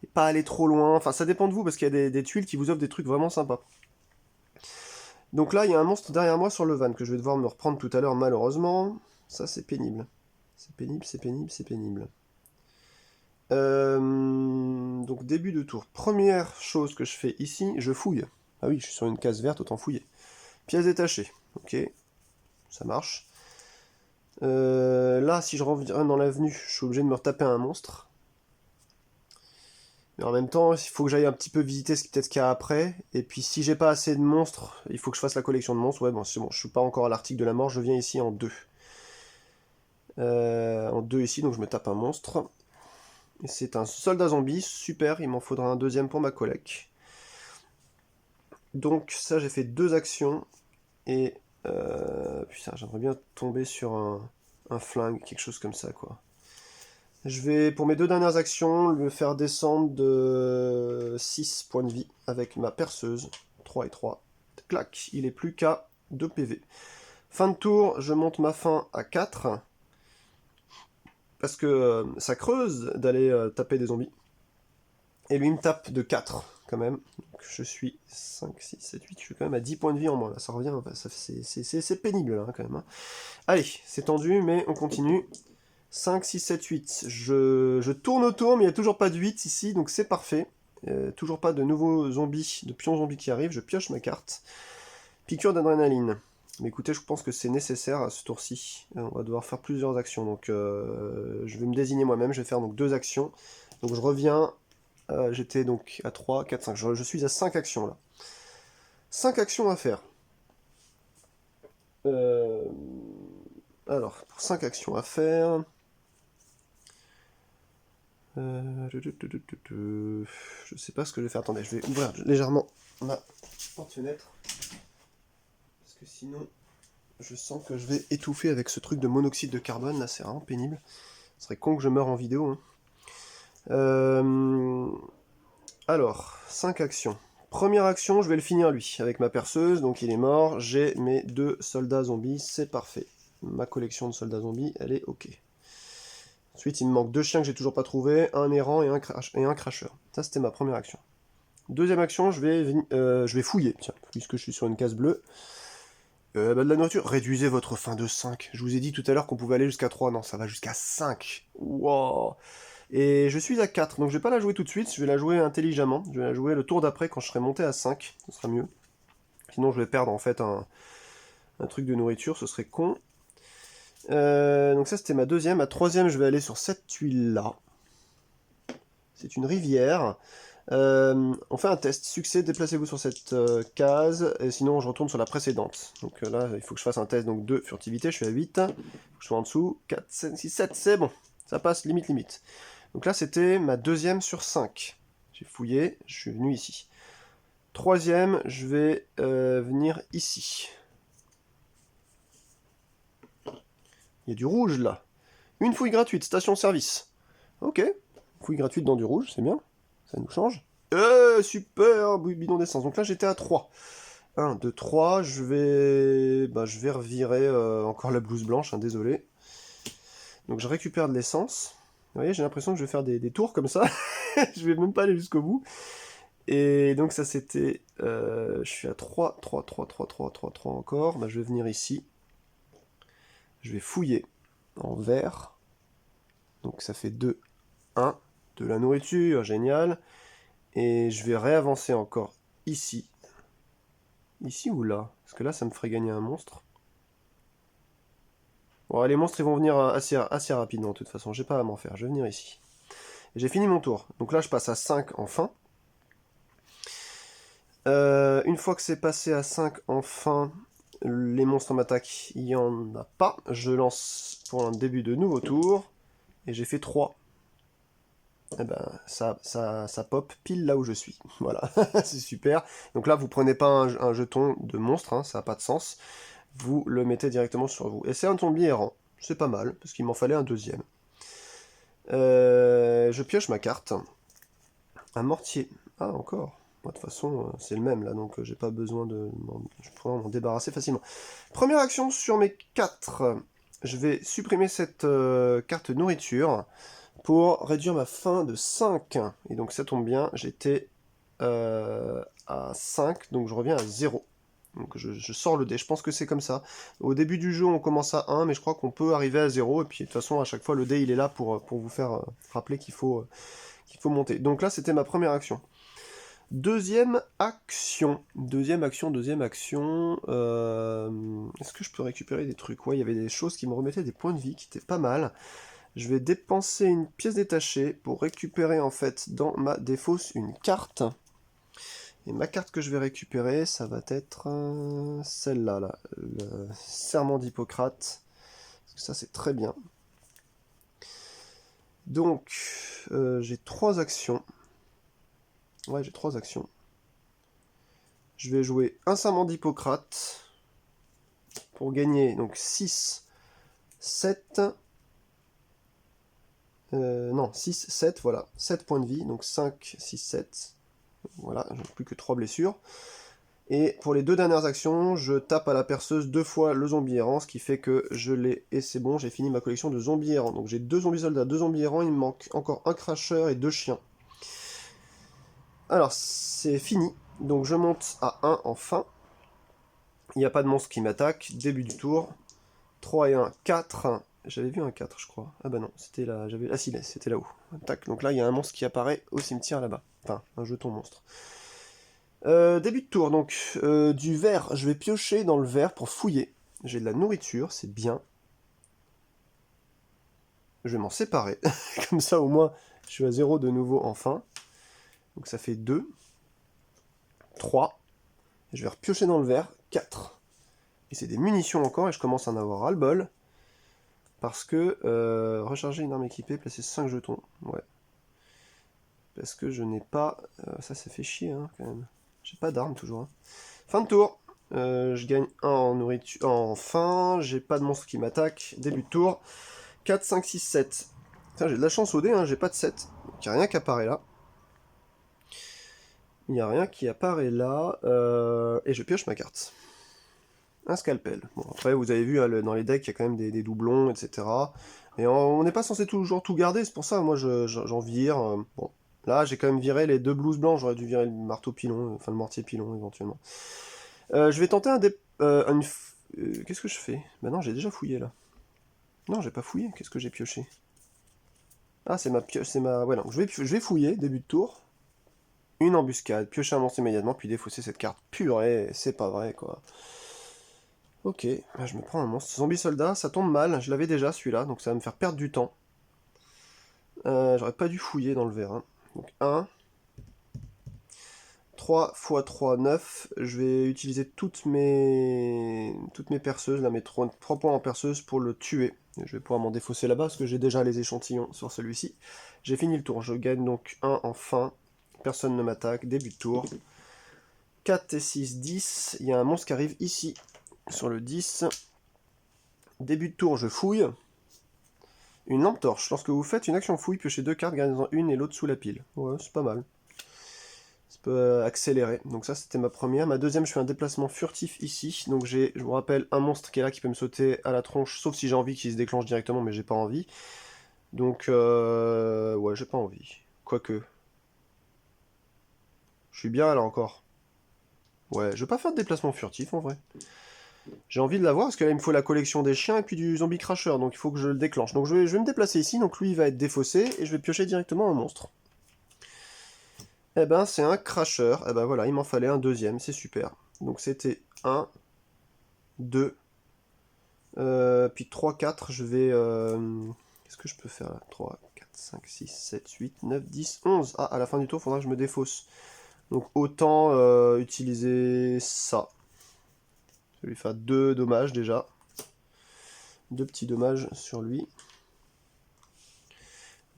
Et pas aller trop loin. Enfin, ça dépend de vous, parce qu'il y a des tuiles qui vous offrent des trucs vraiment sympas. Donc là, il y a un monstre derrière moi sur le van, que je vais devoir me reprendre tout à l'heure, malheureusement. Ça, c'est pénible. C'est pénible, c'est pénible, c'est pénible. Donc début de tour. Première chose que je fais ici, je fouille. Ah oui, je suis sur une case verte, autant fouiller. Pièces détachées. Ok, ça marche. Là, si je reviens dans l'avenue, je suis obligé de me retaper un monstre. Mais en même temps, il faut que j'aille un petit peu visiter peut-être ce qu'il y a après. Et puis si j'ai pas assez de monstres, il faut que je fasse la collection de monstres. Ouais, bon, c'est bon, je suis pas encore à l'article de la mort, je viens ici en 2. En 2 ici, donc je me tape un monstre. Et c'est un soldat zombie, super, il m'en faudra un deuxième pour ma collecte. Donc ça, j'ai fait 2 actions. Et... putain, j'aimerais bien tomber sur un flingue, quelque chose comme ça, quoi. Je vais, pour mes 2 dernières actions, le faire descendre de 6 points de vie avec ma perceuse. 3 et 3. Clac, il est plus qu'à 2 PV. Fin de tour, je monte ma fin à 4. Parce que ça creuse d'aller taper des zombies. Et lui, il me tape de 4, quand même. Donc je suis 5, 6, 7, 8. Je suis quand même à 10 points de vie en moins. Là, ça revient. C'est pénible, là, quand même. Hein. Allez, c'est tendu, mais on continue. 5, 6, 7, 8. Je tourne autour, mais il n'y a toujours pas de 8 ici, donc c'est parfait. Toujours pas de nouveaux zombies, de pions zombies qui arrivent. Je pioche ma carte. Piqûre d'adrénaline. Mais écoutez, je pense que c'est nécessaire à ce tour-ci. On va devoir faire plusieurs actions, donc je vais me désigner moi-même. Je vais faire donc 2 actions. Donc je reviens. J'étais donc à 3, 4, 5. Je suis à 5 actions là. 5 actions à faire. Alors, pour 5 actions à faire... Je sais pas ce que je vais faire. Attendez, je vais ouvrir légèrement ma porte-fenêtre. Parce que sinon, je sens que je vais étouffer avec ce truc de monoxyde de carbone. Là, c'est vraiment pénible. Ce serait con que je meure en vidéo. Hein. Alors, 5 actions. Première action, je vais le finir lui, avec ma perceuse. Donc il est mort. J'ai mes 2 soldats zombies. C'est parfait. Ma collection de soldats zombies, elle est ok. Ensuite, il me manque 2 chiens que j'ai toujours pas trouvés, un errant et un cracheur. Ça, c'était ma première action. Deuxième action, je vais fouiller, tiens, puisque je suis sur une case bleue. De la nourriture, réduisez votre faim de 5. Je vous ai dit tout à l'heure qu'on pouvait aller jusqu'à 3, non, ça va jusqu'à 5. Wow. Et je suis à 4, donc je vais pas la jouer tout de suite, je vais la jouer intelligemment. Je vais la jouer le tour d'après quand je serai monté à 5, ce sera mieux. Sinon, je vais perdre en fait un truc de nourriture, ce serait con. Donc ça c'était ma deuxième. Ma troisième, je vais aller sur cette tuile là. C'est une rivière. On fait un test. Succès, déplacez-vous sur cette case. Et sinon je retourne sur la précédente. Donc là il faut que je fasse un test donc de furtivité. Je suis à 8. Faut que je sois en dessous. 4, 5, 6, 7. C'est bon. Ça passe limite. Donc là c'était ma deuxième sur 5. J'ai fouillé. Je suis venu ici. Troisième, je vais venir ici. Il y a du rouge là. Une fouille gratuite, station-service. Ok. Fouille gratuite dans du rouge, c'est bien. Ça nous change. Super, bidon d'essence. Donc là j'étais à 3. 1, 2, 3. Je vais revirer encore la blouse blanche, hein, désolé. Donc je récupère de l'essence. Vous voyez, j'ai l'impression que je vais faire des tours comme ça. Je vais même pas aller jusqu'au bout. Et donc ça c'était... je suis à 3 encore. Bah, je vais venir ici. Je vais fouiller en vert. Donc ça fait 2, 1. De la nourriture, génial. Et je vais réavancer encore ici. Ici ou là? Parce que là, ça me ferait gagner un monstre. Bon, les monstres, ils vont venir assez rapidement, de toute façon. J'ai pas à m'en faire. Je vais venir ici. Et j'ai fini mon tour. Donc là, je passe à 5 en fin. Une fois que c'est passé à 5 en fin, les monstres m'attaquent. Il n'y en a pas. Je lance pour un début de nouveau tour. Et j'ai fait 3. Eh ben, ça pop pile là où je suis. Voilà, c'est super. Donc là, vous prenez pas un jeton de monstre, hein, ça n'a pas de sens. Vous le mettez directement sur vous. Et c'est un zombie errant. C'est pas mal, parce qu'il m'en fallait un deuxième. Je pioche ma carte. Un mortier. Ah, encore. De toute façon, c'est le même là, donc j'ai pas besoin de... Je pourrais m'en débarrasser facilement. Première action sur mes 4. Je vais supprimer cette carte nourriture pour réduire ma faim de 5. Et donc ça tombe bien, j'étais à 5, donc je reviens à 0. Donc je sors le dé, je pense que c'est comme ça. Au début du jeu, on commence à 1, mais je crois qu'on peut arriver à 0, et puis de toute façon, à chaque fois, le dé, il est là pour vous faire rappeler qu'il faut monter. Donc là, c'était ma première action. Deuxième action. Est-ce que je peux récupérer des trucs? Ouais, il y avait des choses qui me remettaient des points de vie qui étaient pas mal. Je vais dépenser une pièce détachée pour récupérer en fait dans ma défausse une carte. Et ma carte que je vais récupérer, ça va être celle-là, là, le serment d'Hippocrate. Ça c'est très bien. Donc, j'ai 3 actions. Ouais, j'ai 3 actions. Je vais jouer un serment d'Hippocrate pour gagner donc 6, 7. Non, 6, 7, voilà. 7 points de vie, donc 5, 6, 7. Voilà, j'ai plus que 3 blessures. Et pour les 2 dernières actions, je tape à la perceuse 2 fois le zombie errant, ce qui fait que je l'ai. Et c'est bon, j'ai fini ma collection de zombies errants. Donc j'ai 2 zombies soldats, 2 zombies errants, il me manque encore un crasheur et 2 chiens. Alors, c'est fini. Donc je monte à 1 en fin. Il n'y a pas de monstre qui m'attaque. Début du tour. 3 et 1, 4. J'avais vu un 4, je crois. Ah bah non, c'était là. Ah si, c'était là-haut. Tac. Donc là, il y a un monstre qui apparaît au cimetière là-bas. Enfin, un jeton monstre. Début de tour, donc. Du verre. Je vais piocher dans le verre pour fouiller. J'ai de la nourriture, c'est bien. Je vais m'en séparer. Comme ça, au moins, je suis à 0 de nouveau en fin. Donc ça fait 2. 3. Je vais repiocher dans le verre. 4. Et c'est des munitions encore, et je commence à en avoir ras-le-bol. Parce que recharger une arme équipée, placer 5 jetons. Ouais. Parce que je n'ai pas... ça fait chier, hein, quand même. J'ai pas d'arme, toujours. Hein. Fin de tour. Je gagne 1 en nourriture, en faim. J'ai pas de monstre qui m'attaque. Début de tour. 4, 5, 6, 7. Putain, j'ai de la chance au dé, hein, j'ai pas de 7. Donc, il n'y a rien qui apparaît là. Il n'y a rien qui apparaît là. Et je pioche ma carte. Un scalpel. Bon, après, vous avez vu, hein, dans les decks, il y a quand même des doublons, etc. Et on n'est pas censé toujours tout garder, c'est pour ça, moi, j'en vire. Bon, là, j'ai quand même viré les 2 blouses blancs, j'aurais dû virer le marteau pilon, enfin le mortier pilon, éventuellement. Je vais tenter qu'est-ce que je fais? Bah non, j'ai déjà fouillé, là. Non, j'ai pas fouillé, qu'est-ce que j'ai pioché? Ah, c'est ma pioche, c'est ma... Ouais, non, je vais fouiller, début de tour. Une embuscade, piocher un monstre immédiatement, puis défausser cette carte. Purée, c'est pas vrai, quoi. Ok, bah je me prends un monstre. Zombie soldat, ça tombe mal, je l'avais déjà celui-là, donc ça va me faire perdre du temps. J'aurais pas dû fouiller dans le verre. Hein. Donc 1. 3 x 3, 9. Je vais utiliser toutes mes perceuses, là, mes 3 points en perceuse pour le tuer. Je vais pouvoir m'en défausser là-bas, parce que j'ai déjà les échantillons sur celui-ci. J'ai fini le tour, je gagne donc 1 en fin. Personne ne m'attaque, début de tour. 4 et 6, 10. Il y a un monstre qui arrive ici, sur le 10. Début de tour, je fouille. Une lampe torche. Lorsque vous faites une action fouille, piochez 2 cartes, gardez-en une et l'autre sous la pile. Ouais, c'est pas mal. Ça peut accélérer. Donc ça, c'était ma première. Ma deuxième, je fais un déplacement furtif ici. Donc je vous rappelle, un monstre qui est là, qui peut me sauter à la tronche, sauf si j'ai envie qu'il se déclenche directement, mais j'ai pas envie. Donc, ouais, j'ai pas envie. Quoique. Je suis bien là encore. Ouais, je vais pas faire de déplacement furtif en vrai. J'ai envie de l'avoir parce que là il me faut la collection des chiens et puis du zombie crasher, donc il faut que je le déclenche. Donc je vais me déplacer ici, donc lui il va être défaussé et je vais piocher directement un monstre. Eh ben c'est un crasher, eh ben voilà, il m'en fallait un deuxième, c'est super. Donc c'était 1, 2, puis 3, 4, je vais... Qu'est-ce que je peux faire là? 3, 4, 5, 6, 7, 8, 9, 10, 11. Ah, à la fin du tour, il faudra que je me défausse. Donc autant utiliser ça. Je vais lui faire 2 dommages déjà. 2 petits dommages sur lui.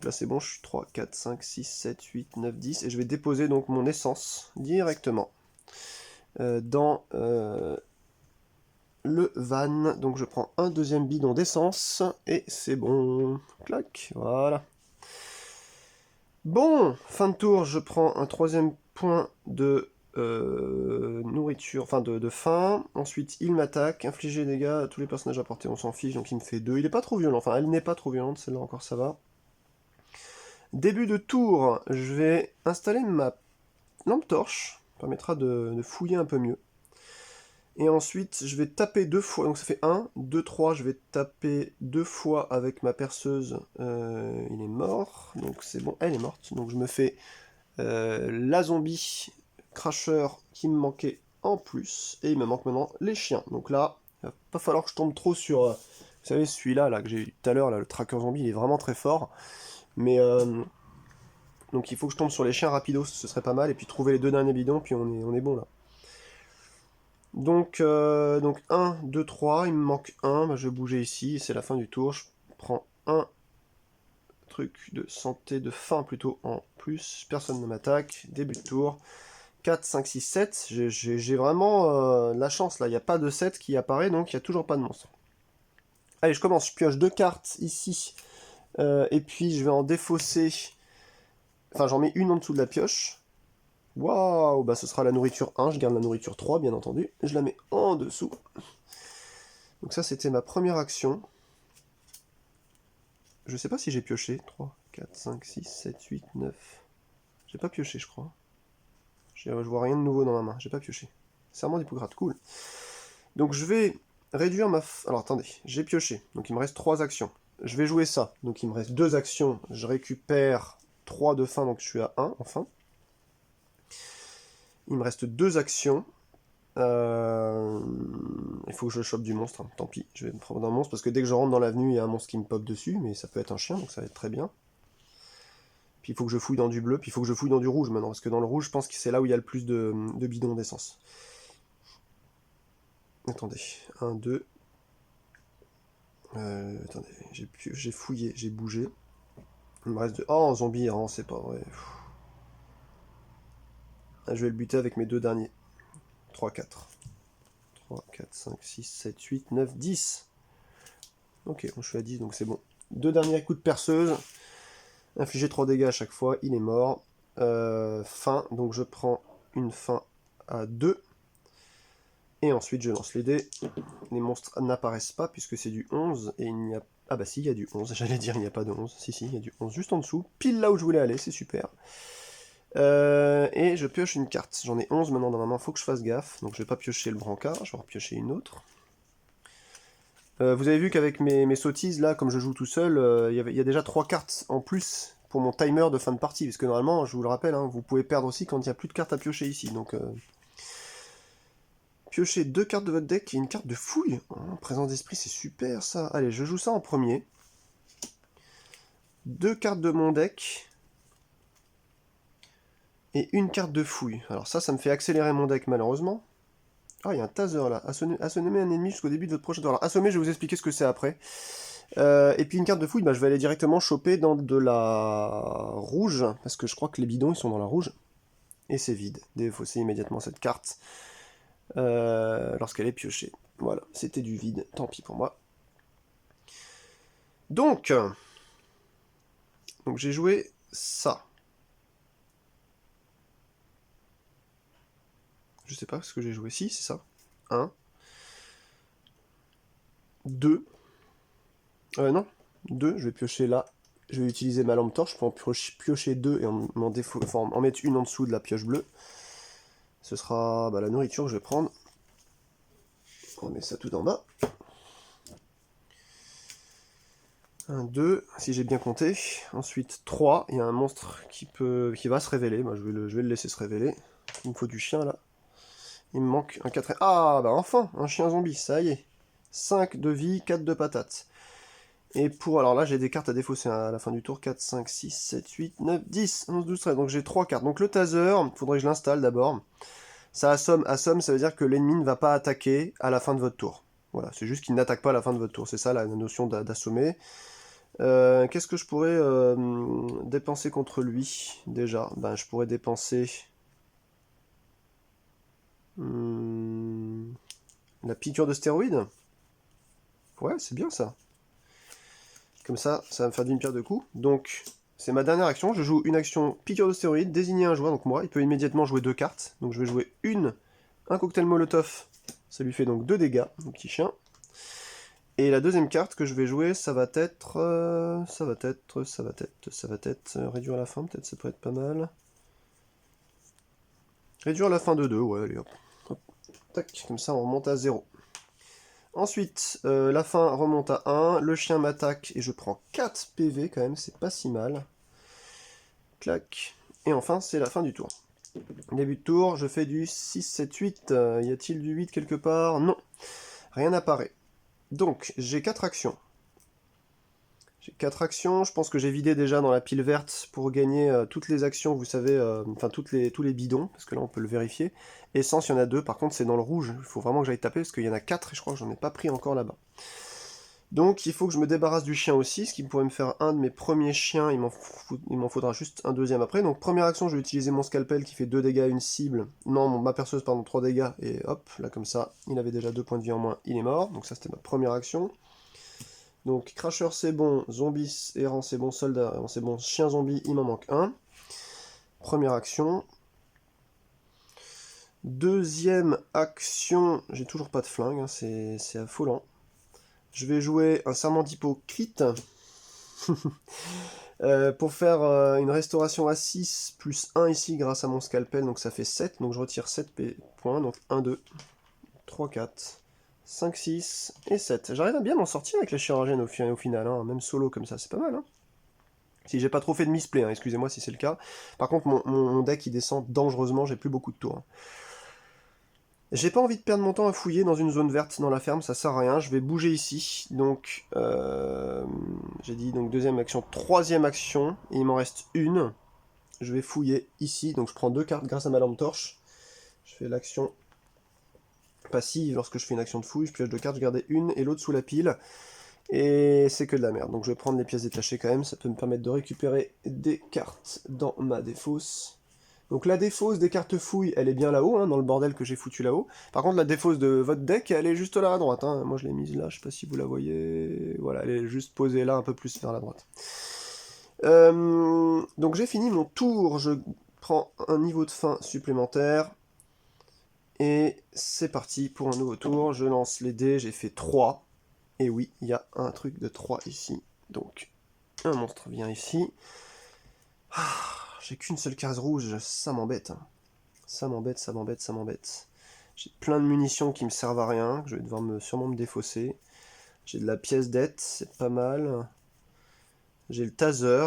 Là c'est bon, je suis 3, 4, 5, 6, 7, 8, 9, 10. Et je vais déposer donc mon essence directement dans le van. Donc je prends un deuxième bidon d'essence. Et c'est bon. Clac, voilà. Bon, fin de tour, je prends un troisième point de nourriture, enfin de faim. Ensuite, il m'attaque, infliger des dégâts à tous les personnages à portée, on s'en fiche, donc il me fait 2. Il est pas trop violent, enfin elle n'est pas trop violente, celle-là encore ça va. Début de tour, je vais installer ma lampe torche, permettra de fouiller un peu mieux. Et ensuite, je vais taper 2 fois, donc ça fait 1, 2, 3, je vais taper 2 fois avec ma perceuse. Il est mort, donc c'est bon, elle est morte. Donc je me fais la zombie crasheur qui me manquait en plus. Et il me manque maintenant les chiens. Donc là, il va pas falloir que je tombe trop sur... vous savez, celui-là là, que j'ai eu tout à l'heure, le tracker zombie, il est vraiment très fort. Mais... donc il faut que je tombe sur les chiens rapidos, ce serait pas mal. Et puis trouver les 2 derniers bidons, puis on est bon là. Donc 1, 2, 3, il me manque 1, bah, je vais bouger ici, c'est la fin du tour, je prends un truc de santé, de faim plutôt en plus, personne ne m'attaque, début de tour, 4, 5, 6, 7, j'ai vraiment la chance là, il n'y a pas de 7 qui apparaît, donc il n'y a toujours pas de monstre. Allez, je commence, je pioche 2 cartes ici, et puis je vais en défausser, enfin j'en mets une en dessous de la pioche. Waouh, bah ce sera la nourriture 1, je garde la nourriture 3 bien entendu, je la mets en dessous. Donc ça c'était ma première action. Je sais pas si j'ai pioché, 3, 4, 5, 6, 7, 8, 9... J'ai pas pioché je crois. Je vois rien de nouveau dans ma main, j'ai pas pioché. Serment d'Hippocrate, cool. Donc je vais réduire ma... Alors attendez, j'ai pioché, donc il me reste 3 actions. Je vais jouer ça, donc il me reste 2 actions, je récupère 3 de faim, donc je suis à 1 enfin. Il me reste 2 actions. Il faut que je chope du monstre, hein. Tant pis, je vais me prendre un monstre, parce que dès que je rentre dans l'avenue, il y a un monstre qui me pop dessus, mais ça peut être un chien, donc ça va être très bien. Puis il faut que je fouille dans du bleu, puis il faut que je fouille dans du rouge maintenant, parce que dans le rouge, je pense que c'est là où il y a le plus de bidons d'essence. Attendez, 1, 2... attendez, j'ai fouillé, j'ai bougé. Il me reste de... Oh, un zombie, hein, c'est pas vrai. Ah, je vais le buter avec mes 2 derniers. 3, 4. 3, 4, 5, 6, 7, 8, 9, 10. Ok, bon, je suis à 10, donc c'est bon. 2 derniers coups de perceuse. Infliger 3 dégâts à chaque fois, il est mort. Fin, donc je prends une fin à 2. Et ensuite je lance les dés. Les monstres n'apparaissent pas puisque c'est du 11. Et il n'y a... Ah bah si, il y a du 11. J'allais dire il n'y a pas de 11. Si, il y a du 11 juste en dessous. Pile là où je voulais aller, c'est super. Et je pioche une carte. J'en ai 11 maintenant dans ma main, faut que je fasse gaffe. Donc je vais pas piocher le brancard, je vais en piocher une autre. Vous avez vu qu'avec mes sottises, là, comme je joue tout seul, il y a déjà 3 cartes en plus pour mon timer de fin de partie. Parce que normalement, je vous le rappelle, hein, vous pouvez perdre aussi quand il n'y a plus de cartes à piocher ici. Donc, piochez 2 cartes de votre deck et une carte de fouille. Oh, présence d'esprit, c'est super ça. Allez, je joue ça en premier. 2 cartes de mon deck. Et une carte de fouille. Alors ça me fait accélérer mon deck malheureusement. Ah, il y a un taser là. Assommer un ennemi jusqu'au début de votre prochain tour. Alors, assommer, je vais vous expliquer ce que c'est après. Et puis une carte de fouille, bah, je vais aller directement choper dans de la rouge, parce que je crois que les bidons, ils sont dans la rouge. Et c'est vide. Défausser immédiatement cette carte lorsqu'elle est piochée. Voilà, c'était du vide. Tant pis pour moi. Donc j'ai joué ça. Je sais pas ce que j'ai joué. Si, c'est ça. 1. 2. Non. 2, je vais piocher là. Je vais utiliser ma lampe torche pour en piocher 2 et en mettre une en dessous de la pioche bleue. Ce sera la nourriture que je vais prendre. On met ça tout en bas. 1, 2, si j'ai bien compté. Ensuite 3, il y a un monstre qui va se révéler. Moi, je vais le laisser se révéler. Il me faut du chien là. Il me manque un 4. Ah, bah enfin, un chien zombie, ça y est. 5 de vie, 4 de patates. Et alors là, j'ai des cartes à défausser à la fin du tour. 4, 5, 6, 7, 8, 9, 10, 11, 12, 13. Donc j'ai 3 cartes. Donc le taser, il faudrait que je l'installe d'abord. Ça assomme, ça veut dire que l'ennemi ne va pas attaquer à la fin de votre tour. Voilà, c'est juste qu'il n'attaque pas à la fin de votre tour. C'est ça la notion d'assommer. Qu'est-ce que je pourrais dépenser contre lui, déjà? Ben, je pourrais dépenser... la piqûre de stéroïdes. Ouais, c'est bien ça. Comme ça va me faire d'une pierre deux coups. Donc, c'est ma dernière action. Je joue une action piqûre de stéroïdes, désigner un joueur. Donc moi, il peut immédiatement jouer 2 cartes. Donc je vais jouer un cocktail molotov. Ça lui fait donc 2 dégâts, mon petit chien. Et la deuxième carte que je vais jouer, ça va être réduire la fin, peut-être ça peut être pas mal. Réduire la fin de 2, ouais, allez hop. Hop. Tac, comme ça on remonte à 0. Ensuite, la fin remonte à 1, le chien m'attaque et je prends 4 PV quand même, c'est pas si mal. Clac. Et enfin, c'est la fin du tour. Début de tour, je fais du 6, 7, 8. Y a-t-il du 8 quelque part? Non. Rien n'apparaît. Donc, j'ai 4 actions. J'ai 4 actions, je pense que j'ai vidé déjà dans la pile verte pour gagner toutes les actions, vous savez, enfin tous les bidons, parce que là on peut le vérifier. Essence, il y en a 2, par contre c'est dans le rouge, il faut vraiment que j'aille taper, parce qu'il y en a 4 et je crois que j'en ai pas pris encore là-bas. Donc il faut que je me débarrasse du chien aussi, ce qui pourrait me faire un de mes premiers chiens, il m'en faudra juste un deuxième après. Donc première action, je vais utiliser mon scalpel qui fait 2 dégâts à une cible, non, ma perceuse, pardon, 3 dégâts, et hop, là comme ça, il avait déjà 2 points de vie en moins, il est mort, donc ça c'était ma première action. Donc, cracheur c'est bon, zombie errant c'est bon, soldat errant c'est bon, chien zombie, il m'en manque un. Première action. Deuxième action, j'ai toujours pas de flingue, hein, c'est affolant. Je vais jouer un serment d'hypocrite pour faire une restauration à 6 plus 1 ici grâce à mon scalpel, donc ça fait 7, donc je retire 7 points, donc 1, 2, 3, 4, 5, 6 et 7. J'arrive à bien m'en sortir avec les chirurgiennes au final, hein, même solo comme ça, c'est pas mal. Hein. Si j'ai pas trop fait de misplay, hein, excusez-moi si c'est le cas. Par contre, mon deck il descend dangereusement, j'ai plus beaucoup de tours. Hein. J'ai pas envie de perdre mon temps à fouiller dans une zone verte dans la ferme, ça sert à rien. Je vais bouger ici. Donc, j'ai dit donc deuxième action, troisième action, et il m'en reste une. Je vais fouiller ici, donc je prends 2 cartes grâce à ma lampe torche. Je fais l'action passive lorsque je fais une action de fouille, je pioche 2 cartes, je gardais une et l'autre sous la pile. Et c'est que de la merde. Donc je vais prendre les pièces détachées quand même, ça peut me permettre de récupérer des cartes dans ma défausse. Donc la défausse des cartes fouilles, elle est bien là-haut, hein, dans le bordel que j'ai foutu là-haut. Par contre la défausse de votre deck, elle est juste là à droite. Hein. Moi je l'ai mise là, je sais pas si vous la voyez. Voilà, elle est juste posée là un peu plus vers la droite. Donc j'ai fini mon tour, je prends un niveau de fin supplémentaire. Et c'est parti pour un nouveau tour, je lance les dés, j'ai fait 3. Et oui, il y a un truc de 3 ici. Donc, un monstre vient ici. Ah, j'ai qu'une seule case rouge, ça m'embête. Hein. Ça m'embête, ça m'embête, ça m'embête. J'ai plein de munitions qui me servent à rien, que je vais devoir sûrement me défausser. J'ai de la pièce d'être, c'est pas mal. J'ai le taser.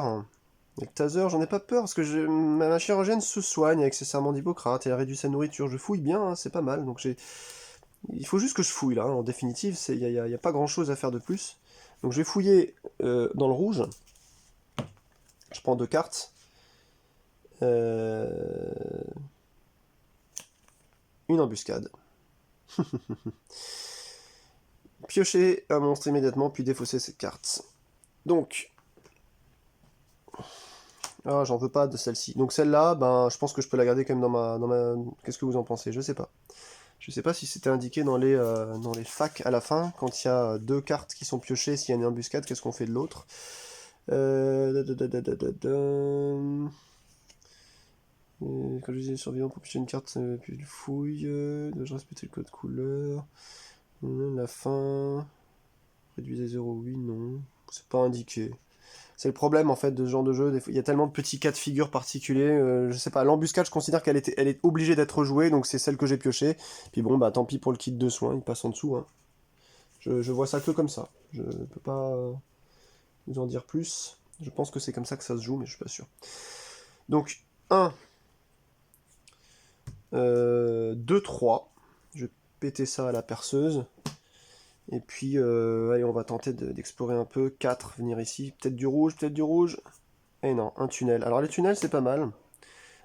Et le taser, j'en ai pas peur, parce que ma chirurgienne se soigne avec ses serments d'Hippocrate, et elle réduit sa nourriture. Je fouille bien, hein, c'est pas mal. Donc il faut juste que je fouille là, hein. En définitive, il n'y a pas grand chose à faire de plus. Donc je vais fouiller dans le rouge. Je prends 2 cartes. Une embuscade. Piocher un monstre immédiatement, puis défausser cette carte. Donc, j'en veux pas de celle-ci. Donc celle-là, ben, je pense que je peux la garder quand même dans ma... Qu'est-ce que vous en pensez? Je sais pas. Je sais pas si c'était indiqué dans les facs à la fin, quand il y a 2 cartes qui sont piochées, s'il y a une embuscade, qu'est-ce qu'on fait de l'autre? Quand je disais survivant pour piocher une carte, puis le fouille, dois-je respecter le code couleur? La fin... Réduisez 0,8, non. C'est pas indiqué. C'est le problème en fait de ce genre de jeu. Il y a tellement de petits cas de figure particuliers. Je sais pas, l'embuscade, je considère qu'elle est obligée d'être jouée, donc c'est celle que j'ai piochée. Puis bon, bah tant pis pour le kit de soins, il passe en dessous. Hein. Je vois ça que comme ça. Je peux pas vous en dire plus. Je pense que c'est comme ça que ça se joue, mais je suis pas sûr. Donc, 1, 2, 3. Je vais péter ça à la perceuse. Et puis, allez, on va tenter d'explorer un peu. 4, venir ici. Peut-être du rouge, peut-être du rouge. Et non, un tunnel. Alors les tunnels, c'est pas mal.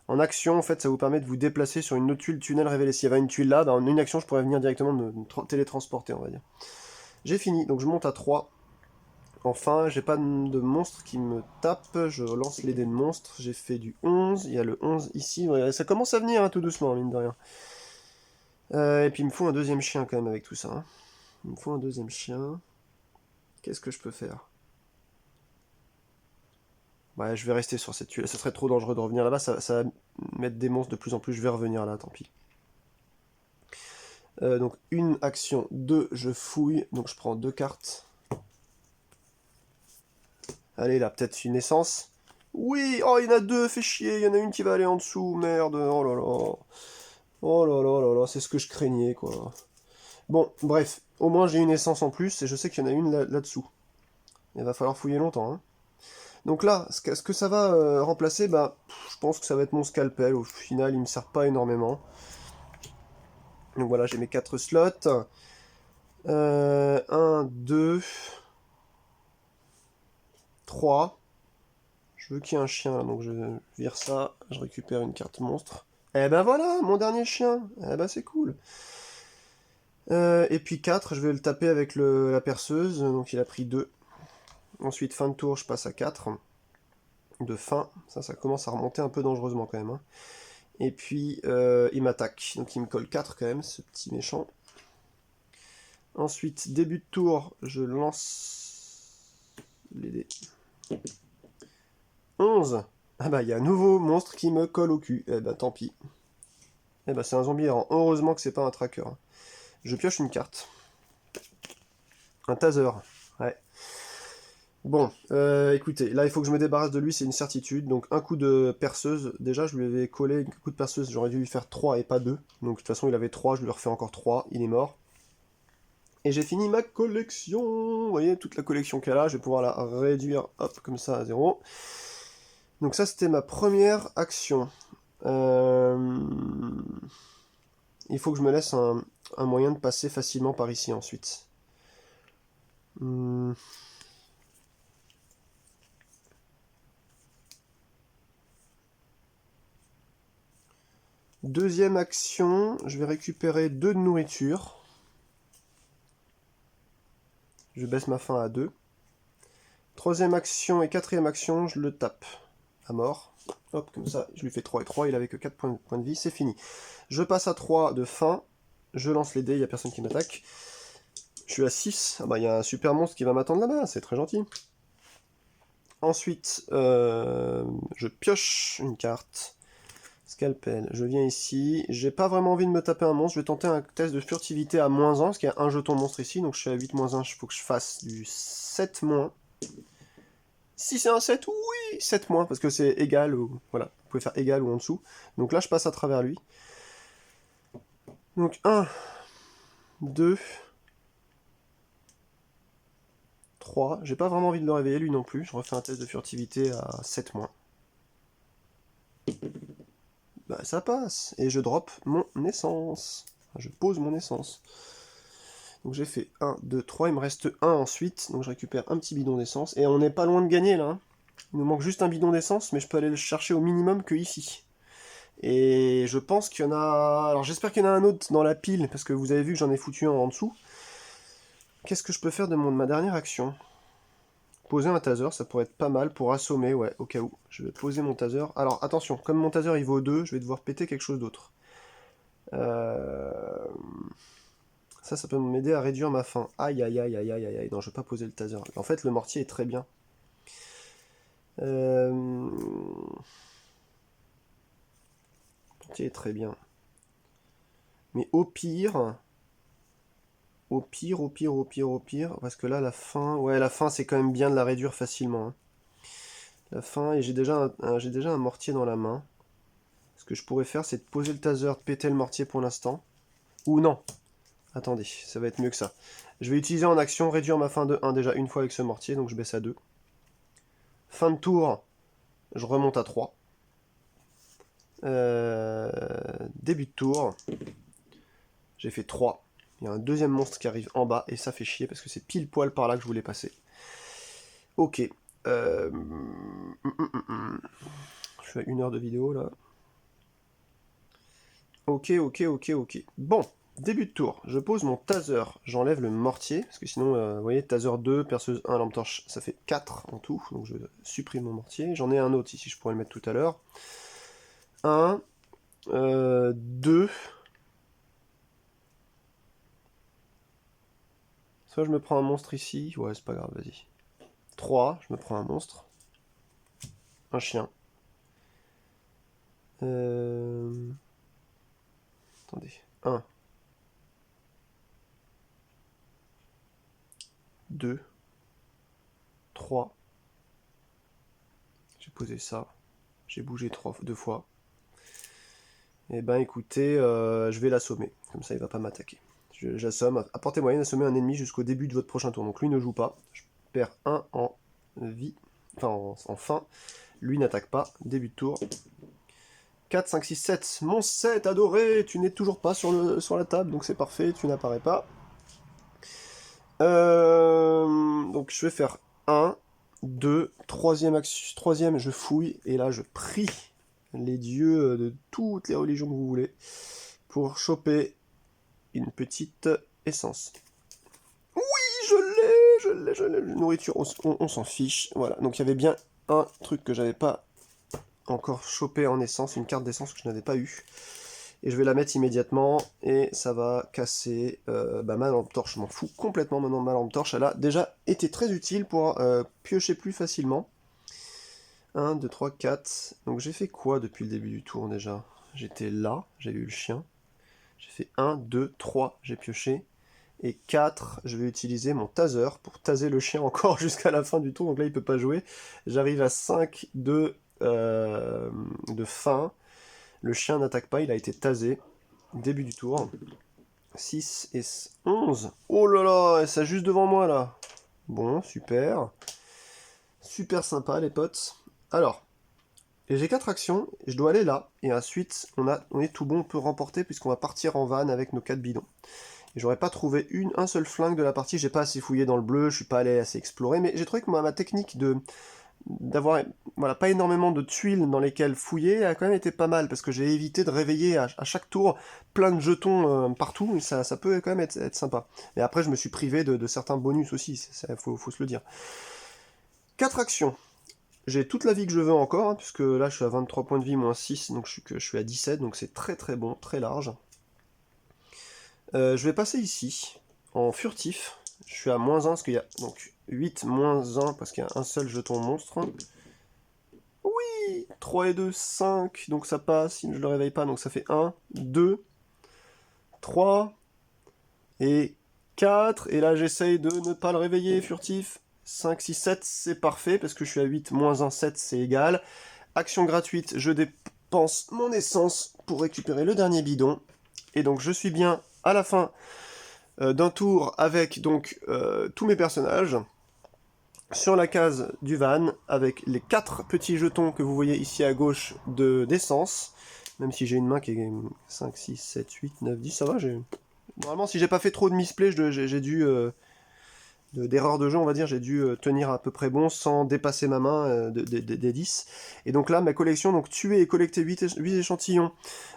En action, en fait, ça vous permet de vous déplacer sur une autre tuile tunnel révélée. S'il y avait une tuile là, bah, en une action, je pourrais venir directement me télétransporter, on va dire. J'ai fini, donc je monte à 3. Enfin, j'ai pas de monstre qui me tape. Je lance les dés de monstres. J'ai fait du 11. Il y a le 11 ici. Ouais, ça commence à venir hein, tout doucement, mine de rien. Et puis il me faut un deuxième chien quand même avec tout ça. Hein. Il me faut un deuxième chien. Qu'est-ce que je peux faire? Ouais, je vais rester sur cette tuile. Ce serait trop dangereux de revenir là-bas. Ça va mettre des monstres de plus en plus. Je vais revenir là, tant pis. Donc, une action, 2, je fouille. Donc, je prends 2 cartes. Allez, là, peut-être une essence. Oui, oh, il y en a 2, fait chier. Il y en a une qui va aller en dessous. Merde, oh là là. Oh là là là là, c'est ce que je craignais, quoi. Bon, bref. Au moins, j'ai une essence en plus. Et je sais qu'il y en a une là-dessous. Il va falloir fouiller longtemps, hein. Donc là, ce que ça va remplacer, bah, je pense que ça va être mon scalpel. Au final, il me sert pas énormément. Donc voilà, j'ai mes 4 slots. 1, 2, 3. Je veux qu'il y ait un chien, là, donc je vire ça. Je récupère une carte monstre. Eh ben voilà, mon dernier chien. Eh ben c'est cool. Et puis 4, je vais le taper avec la perceuse. Donc il a pris 2. Ensuite, fin de tour, je passe à 4. De fin. Ça commence à remonter un peu dangereusement quand même, hein. Et puis, il m'attaque. Donc il me colle 4 quand même, ce petit méchant. Ensuite, début de tour, je lance les dés. 11. Ah bah, il y a un nouveau monstre qui me colle au cul. Eh bah, tant pis. Eh bah, c'est un zombie errant. Heureusement que c'est pas un tracker. Je pioche une carte. Un taser. Ouais. Bon, écoutez, là il faut que je me débarrasse de lui, c'est une certitude. Donc un coup de perceuse, déjà je lui avais collé un coup de perceuse, j'aurais dû lui faire 3 et pas 2. Donc de toute façon il avait 3, je lui refais encore 3, il est mort. Et j'ai fini ma collection. Vous voyez, toute la collection qu'elle a, je vais pouvoir la réduire, hop, comme ça à 0. Donc ça c'était ma première action. Il faut que je me laisse un moyen de passer facilement par ici ensuite. Deuxième action, je vais récupérer 2 de nourriture. Je baisse ma faim à 2. Troisième action et quatrième action, je le tape à mort. Hop, comme ça, je lui fais 3 et 3, il avait que 4 points de vie, c'est fini. Je passe à 3 de faim, je lance les dés, il n'y a personne qui m'attaque. Je suis à 6, ah bah il y a un super monstre qui va m'attendre là-bas, c'est très gentil. Ensuite, je pioche une carte. Scalpel, je viens ici. J'ai pas vraiment envie de me taper un monstre. Je vais tenter un test de furtivité à -1, parce qu'il y a un jeton monstre ici. Donc je suis à 8-1, il faut que je fasse du 7-. Si c'est un 7, oui, 7-, parce que c'est égal ou... Voilà, vous pouvez faire égal ou en dessous. Donc là, je passe à travers lui. Donc 1, 2, 3. J'ai pas vraiment envie de le réveiller, lui non plus. Je refais un test de furtivité à 7-. Bah ça passe. Et je drop mon essence. Enfin, je pose mon essence. Donc j'ai fait 1, 2, 3, il me reste 1 ensuite, donc je récupère un petit bidon d'essence, et on n'est pas loin de gagner là, hein. Il nous manque juste un bidon d'essence, mais je peux aller le chercher au minimum que ici. Et je pense qu'il y en a... Alors j'espère qu'il y en a un autre dans la pile, parce que vous avez vu que j'en ai foutu un en dessous. Qu'est-ce que je peux faire de ma dernière action? Poser un taser, ça pourrait être pas mal pour assommer, ouais, au cas où. Je vais poser mon taser. Alors attention, comme mon taser il vaut 2, je vais devoir péter quelque chose d'autre. Ça peut m'aider à réduire ma faim. Aïe aïe aïe aïe aïe aïe aïe. Non, je vais pas poser le taser. En fait, le mortier est très bien. Le mortier est très bien. Mais au pire, parce que là, la faim... Ouais, la faim, c'est quand même bien de la réduire facilement, hein. La faim, et j'ai déjà un mortier dans la main. Ce que je pourrais faire, c'est de poser le taser, de péter le mortier pour l'instant. Ou non. Attendez, ça va être mieux que ça. Je vais utiliser en action, réduire ma faim de 1 déjà une fois avec ce mortier, donc je baisse à 2. Fin de tour, je remonte à 3. Début de tour, j'ai fait 3. Il y a un deuxième monstre qui arrive en bas, et ça fait chier, parce que c'est pile poil par là que je voulais passer. Ok. Je fais 1 heure de vidéo, là. Ok. Bon, début de tour, je pose mon taser, j'enlève le mortier, parce que sinon, vous voyez, taser 2, perceuse 1, lampe torche, ça fait 4 en tout, donc je supprime mon mortier. J'en ai un autre ici, je pourrais le mettre tout à l'heure. 1, 2... Soit je me prends un monstre ici, ouais c'est pas grave, vas-y. 3, je me prends un monstre. Un chien. Attendez. 1, 2, 3. J'ai posé ça. J'ai bougé 2 fois. Et ben écoutez, je vais l'assommer. Comme ça il va pas m'attaquer. J'assomme. Apportez moyen d'assommer un ennemi jusqu'au début de votre prochain tour. Donc lui ne joue pas. Je perds 1 en vie. enfin en fin. Lui n'attaque pas, début de tour. 4, 5, 6, 7. Mon 7 adoré, tu n'es toujours pas sur la table, donc c'est parfait, tu n'apparais pas. Donc je vais faire 1, 2, troisième, je fouille, et là je prie les dieux de toutes les religions que vous voulez pour choper une petite essence. Oui, je l'ai, nourriture, on s'en fiche, voilà. Donc il y avait bien un truc que j'avais pas encore chopé en essence, une carte d'essence que je n'avais pas eu. Et je vais la mettre immédiatement, et ça va casser ma lampe torche. Je m'en fous complètement maintenant de ma lampe torche. Elle a déjà été très utile pour piocher plus facilement. 1, 2, 3, 4. Donc j'ai fait quoi depuis le début du tour déjà? J'étais là, j'ai eu le chien. J'ai fait 1, 2, 3, j'ai pioché. Et 4, je vais utiliser mon taser pour taser le chien encore jusqu'à la fin du tour. Donc là, il peut pas jouer. J'arrive à 5 de fin. Le chien n'attaque pas, il a été tasé. Début du tour. 6 et 11. Oh là là, ça juste devant moi là. Bon, super. Super sympa les potes. Alors, j'ai 4 actions, je dois aller là. Et ensuite, on est tout bon, on peut remporter puisqu'on va partir en van avec nos 4 bidons. Et j'aurais pas trouvé un seul flingue de la partie, j'ai pas assez fouillé dans le bleu, je suis pas allé assez explorer, mais j'ai trouvé que ma technique d'avoir pas énormément de tuiles dans lesquelles fouiller a quand même été pas mal, parce que j'ai évité de réveiller à chaque tour plein de jetons partout, et ça peut quand même être sympa. Et après je me suis privé de certains bonus aussi, faut se le dire. 4 actions. J'ai toute la vie que je veux encore, puisque là je suis à 23 points de vie, moins 6, donc je suis à 17, donc c'est très très bon, très large. Je vais passer ici, en furtif. Je suis à moins 1, parce qu'il y a donc 8 moins 1, parce qu'il y a un seul jeton monstre. Oui, 3 et 2, 5, donc ça passe, si je ne le réveille pas, donc ça fait 1, 2, 3, et 4, et là j'essaye de ne pas le réveiller, furtif. 5, 6, 7, c'est parfait, parce que je suis à 8, moins 1, 7, c'est égal. Action gratuite, je dépense mon essence pour récupérer le dernier bidon, et donc je suis bien à la fin d'un tour avec donc tous mes personnages sur la case du van avec les 4 petits jetons que vous voyez ici à gauche d'essence, même si j'ai une main qui est 5, 6, 7, 8, 9, 10, ça va, normalement si j'ai pas fait trop de misplay, j'ai dû d'erreur de jeu, on va dire, j'ai dû tenir à peu près bon sans dépasser ma main des 10. Et donc là, ma collection, donc tuer et collecter 8 échantillons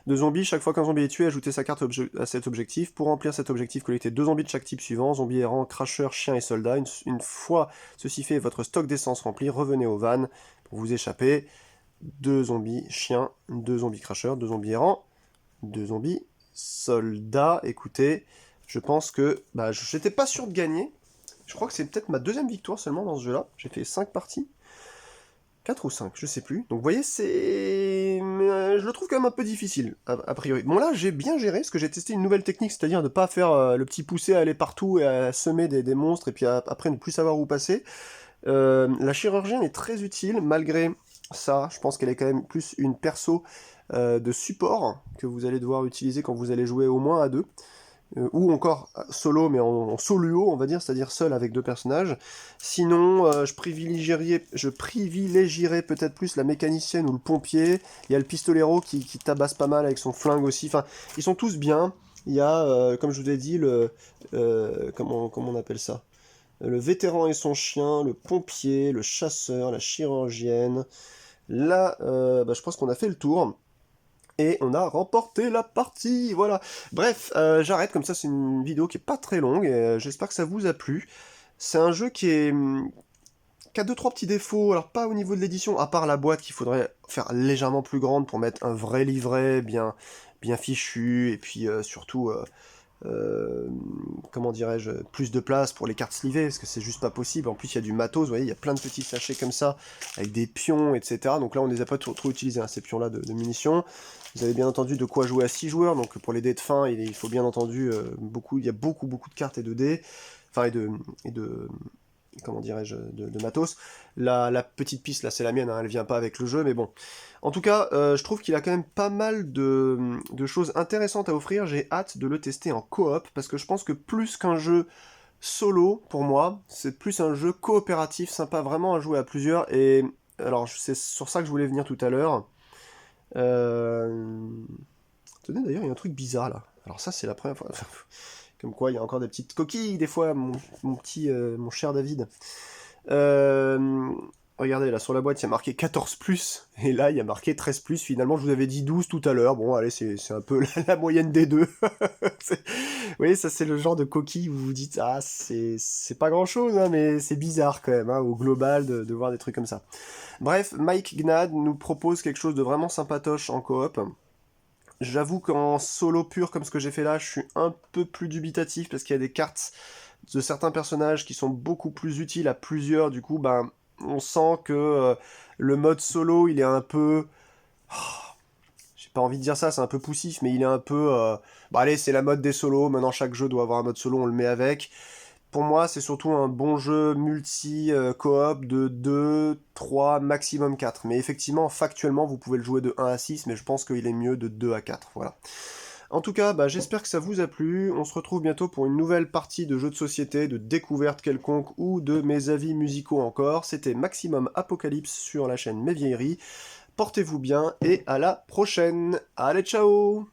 de zombies. Chaque fois qu'un zombie est tué, ajoutez sa carte à cet objectif. Pour remplir cet objectif, collectez 2 zombies de chaque type suivant, zombie errant, cracheur, chien et soldat. Une fois ceci fait, votre stock d'essence rempli, revenez au van pour vous échapper. 2 zombies chiens, 2 zombies cracheurs, 2 zombies errants, 2 zombies soldats. Écoutez, je pense que j'étais pas sûr de gagner. Je crois que c'est peut-être ma deuxième victoire seulement dans ce jeu-là. J'ai fait 5 parties. 4 ou 5, je sais plus. Donc vous voyez, je le trouve quand même un peu difficile, a priori. Bon là, j'ai bien géré, parce que j'ai testé une nouvelle technique, c'est-à-dire de ne pas faire le petit poussé à aller partout et à semer des monstres, et puis après ne plus savoir où passer. La chirurgienne est très utile, malgré ça. Je pense qu'elle est quand même plus une perso de support, que vous allez devoir utiliser quand vous allez jouer au moins à 2. Ou encore solo, mais en soluo, on va dire, c'est-à-dire seul avec 2 personnages. Sinon, je privilégierais peut-être plus la mécanicienne ou le pompier. Il y a le pistolero qui tabasse pas mal avec son flingue aussi. Enfin, ils sont tous bien. Il y a, comme je vous ai dit, comment on appelle ça? Le vétéran et son chien, le pompier, le chasseur, la chirurgienne. Là, je pense qu'on a fait le tour. Et on a remporté la partie, voilà. Bref, j'arrête, comme ça c'est une vidéo qui est pas très longue, et j'espère que ça vous a plu. C'est un jeu qui a 2-3 petits défauts, alors pas au niveau de l'édition, à part la boîte qu'il faudrait faire légèrement plus grande pour mettre un vrai livret bien fichu, et puis surtout, comment dirais-je, plus de place pour les cartes slivées, parce que c'est juste pas possible. En plus il y a du matos, vous voyez, il y a plein de petits sachets comme ça, avec des pions, etc. Donc là on ne les a pas trop utilisés, hein, ces pions-là de munitions. Vous avez bien entendu de quoi jouer à 6 joueurs, donc pour les dés de fin, il faut bien entendu il y a beaucoup de cartes et de dés, enfin et de comment dirais-je, de matos. La petite piste là c'est la mienne, hein, elle vient pas avec le jeu, mais bon. En tout cas, je trouve qu'il a quand même pas mal de choses intéressantes à offrir, j'ai hâte de le tester en coop, parce que je pense que plus qu'un jeu solo, pour moi, c'est plus un jeu coopératif, sympa vraiment à jouer à plusieurs, et alors c'est sur ça que je voulais venir tout à l'heure. Euh... Tenez, d'ailleurs, il y a un truc bizarre là. Alors ça, c'est la première fois. Comme quoi, il y a encore des petites coquilles, des fois, mon cher David. Euh, Regardez, là, sur la boîte, il y a marqué 14+, et là, il y a marqué 13+. Finalement, je vous avais dit 12 tout à l'heure. Bon, allez, c'est un peu la moyenne des deux. Vous voyez, ça, c'est le genre de coquille où vous vous dites, ah, c'est pas grand-chose, hein, mais c'est bizarre quand même, hein, au global, de voir des trucs comme ça. Bref, Mike Gnad nous propose quelque chose de vraiment sympatoche en coop. J'avoue qu'en solo pur, comme ce que j'ai fait là, je suis un peu plus dubitatif parce qu'il y a des cartes de certains personnages qui sont beaucoup plus utiles à plusieurs. Du coup, ben, on sent que le mode solo, il est un peu... J'ai pas envie de dire ça, c'est un peu poussif, mais il est un peu... Bon allez, c'est la mode des solos, maintenant chaque jeu doit avoir un mode solo, on le met avec. Pour moi, c'est surtout un bon jeu multi-coop de 2, 3, maximum 4. Mais effectivement, factuellement, vous pouvez le jouer de 1 à 6, mais je pense qu'il est mieux de 2 à 4. Voilà. En tout cas, bah, j'espère que ça vous a plu. On se retrouve bientôt pour une nouvelle partie de jeux de société, de découverte quelconque ou de mes avis musicaux encore. C'était Maximum Apocalypse sur la chaîne Mes Vieilleries. Portez-vous bien et à la prochaine. Allez, ciao!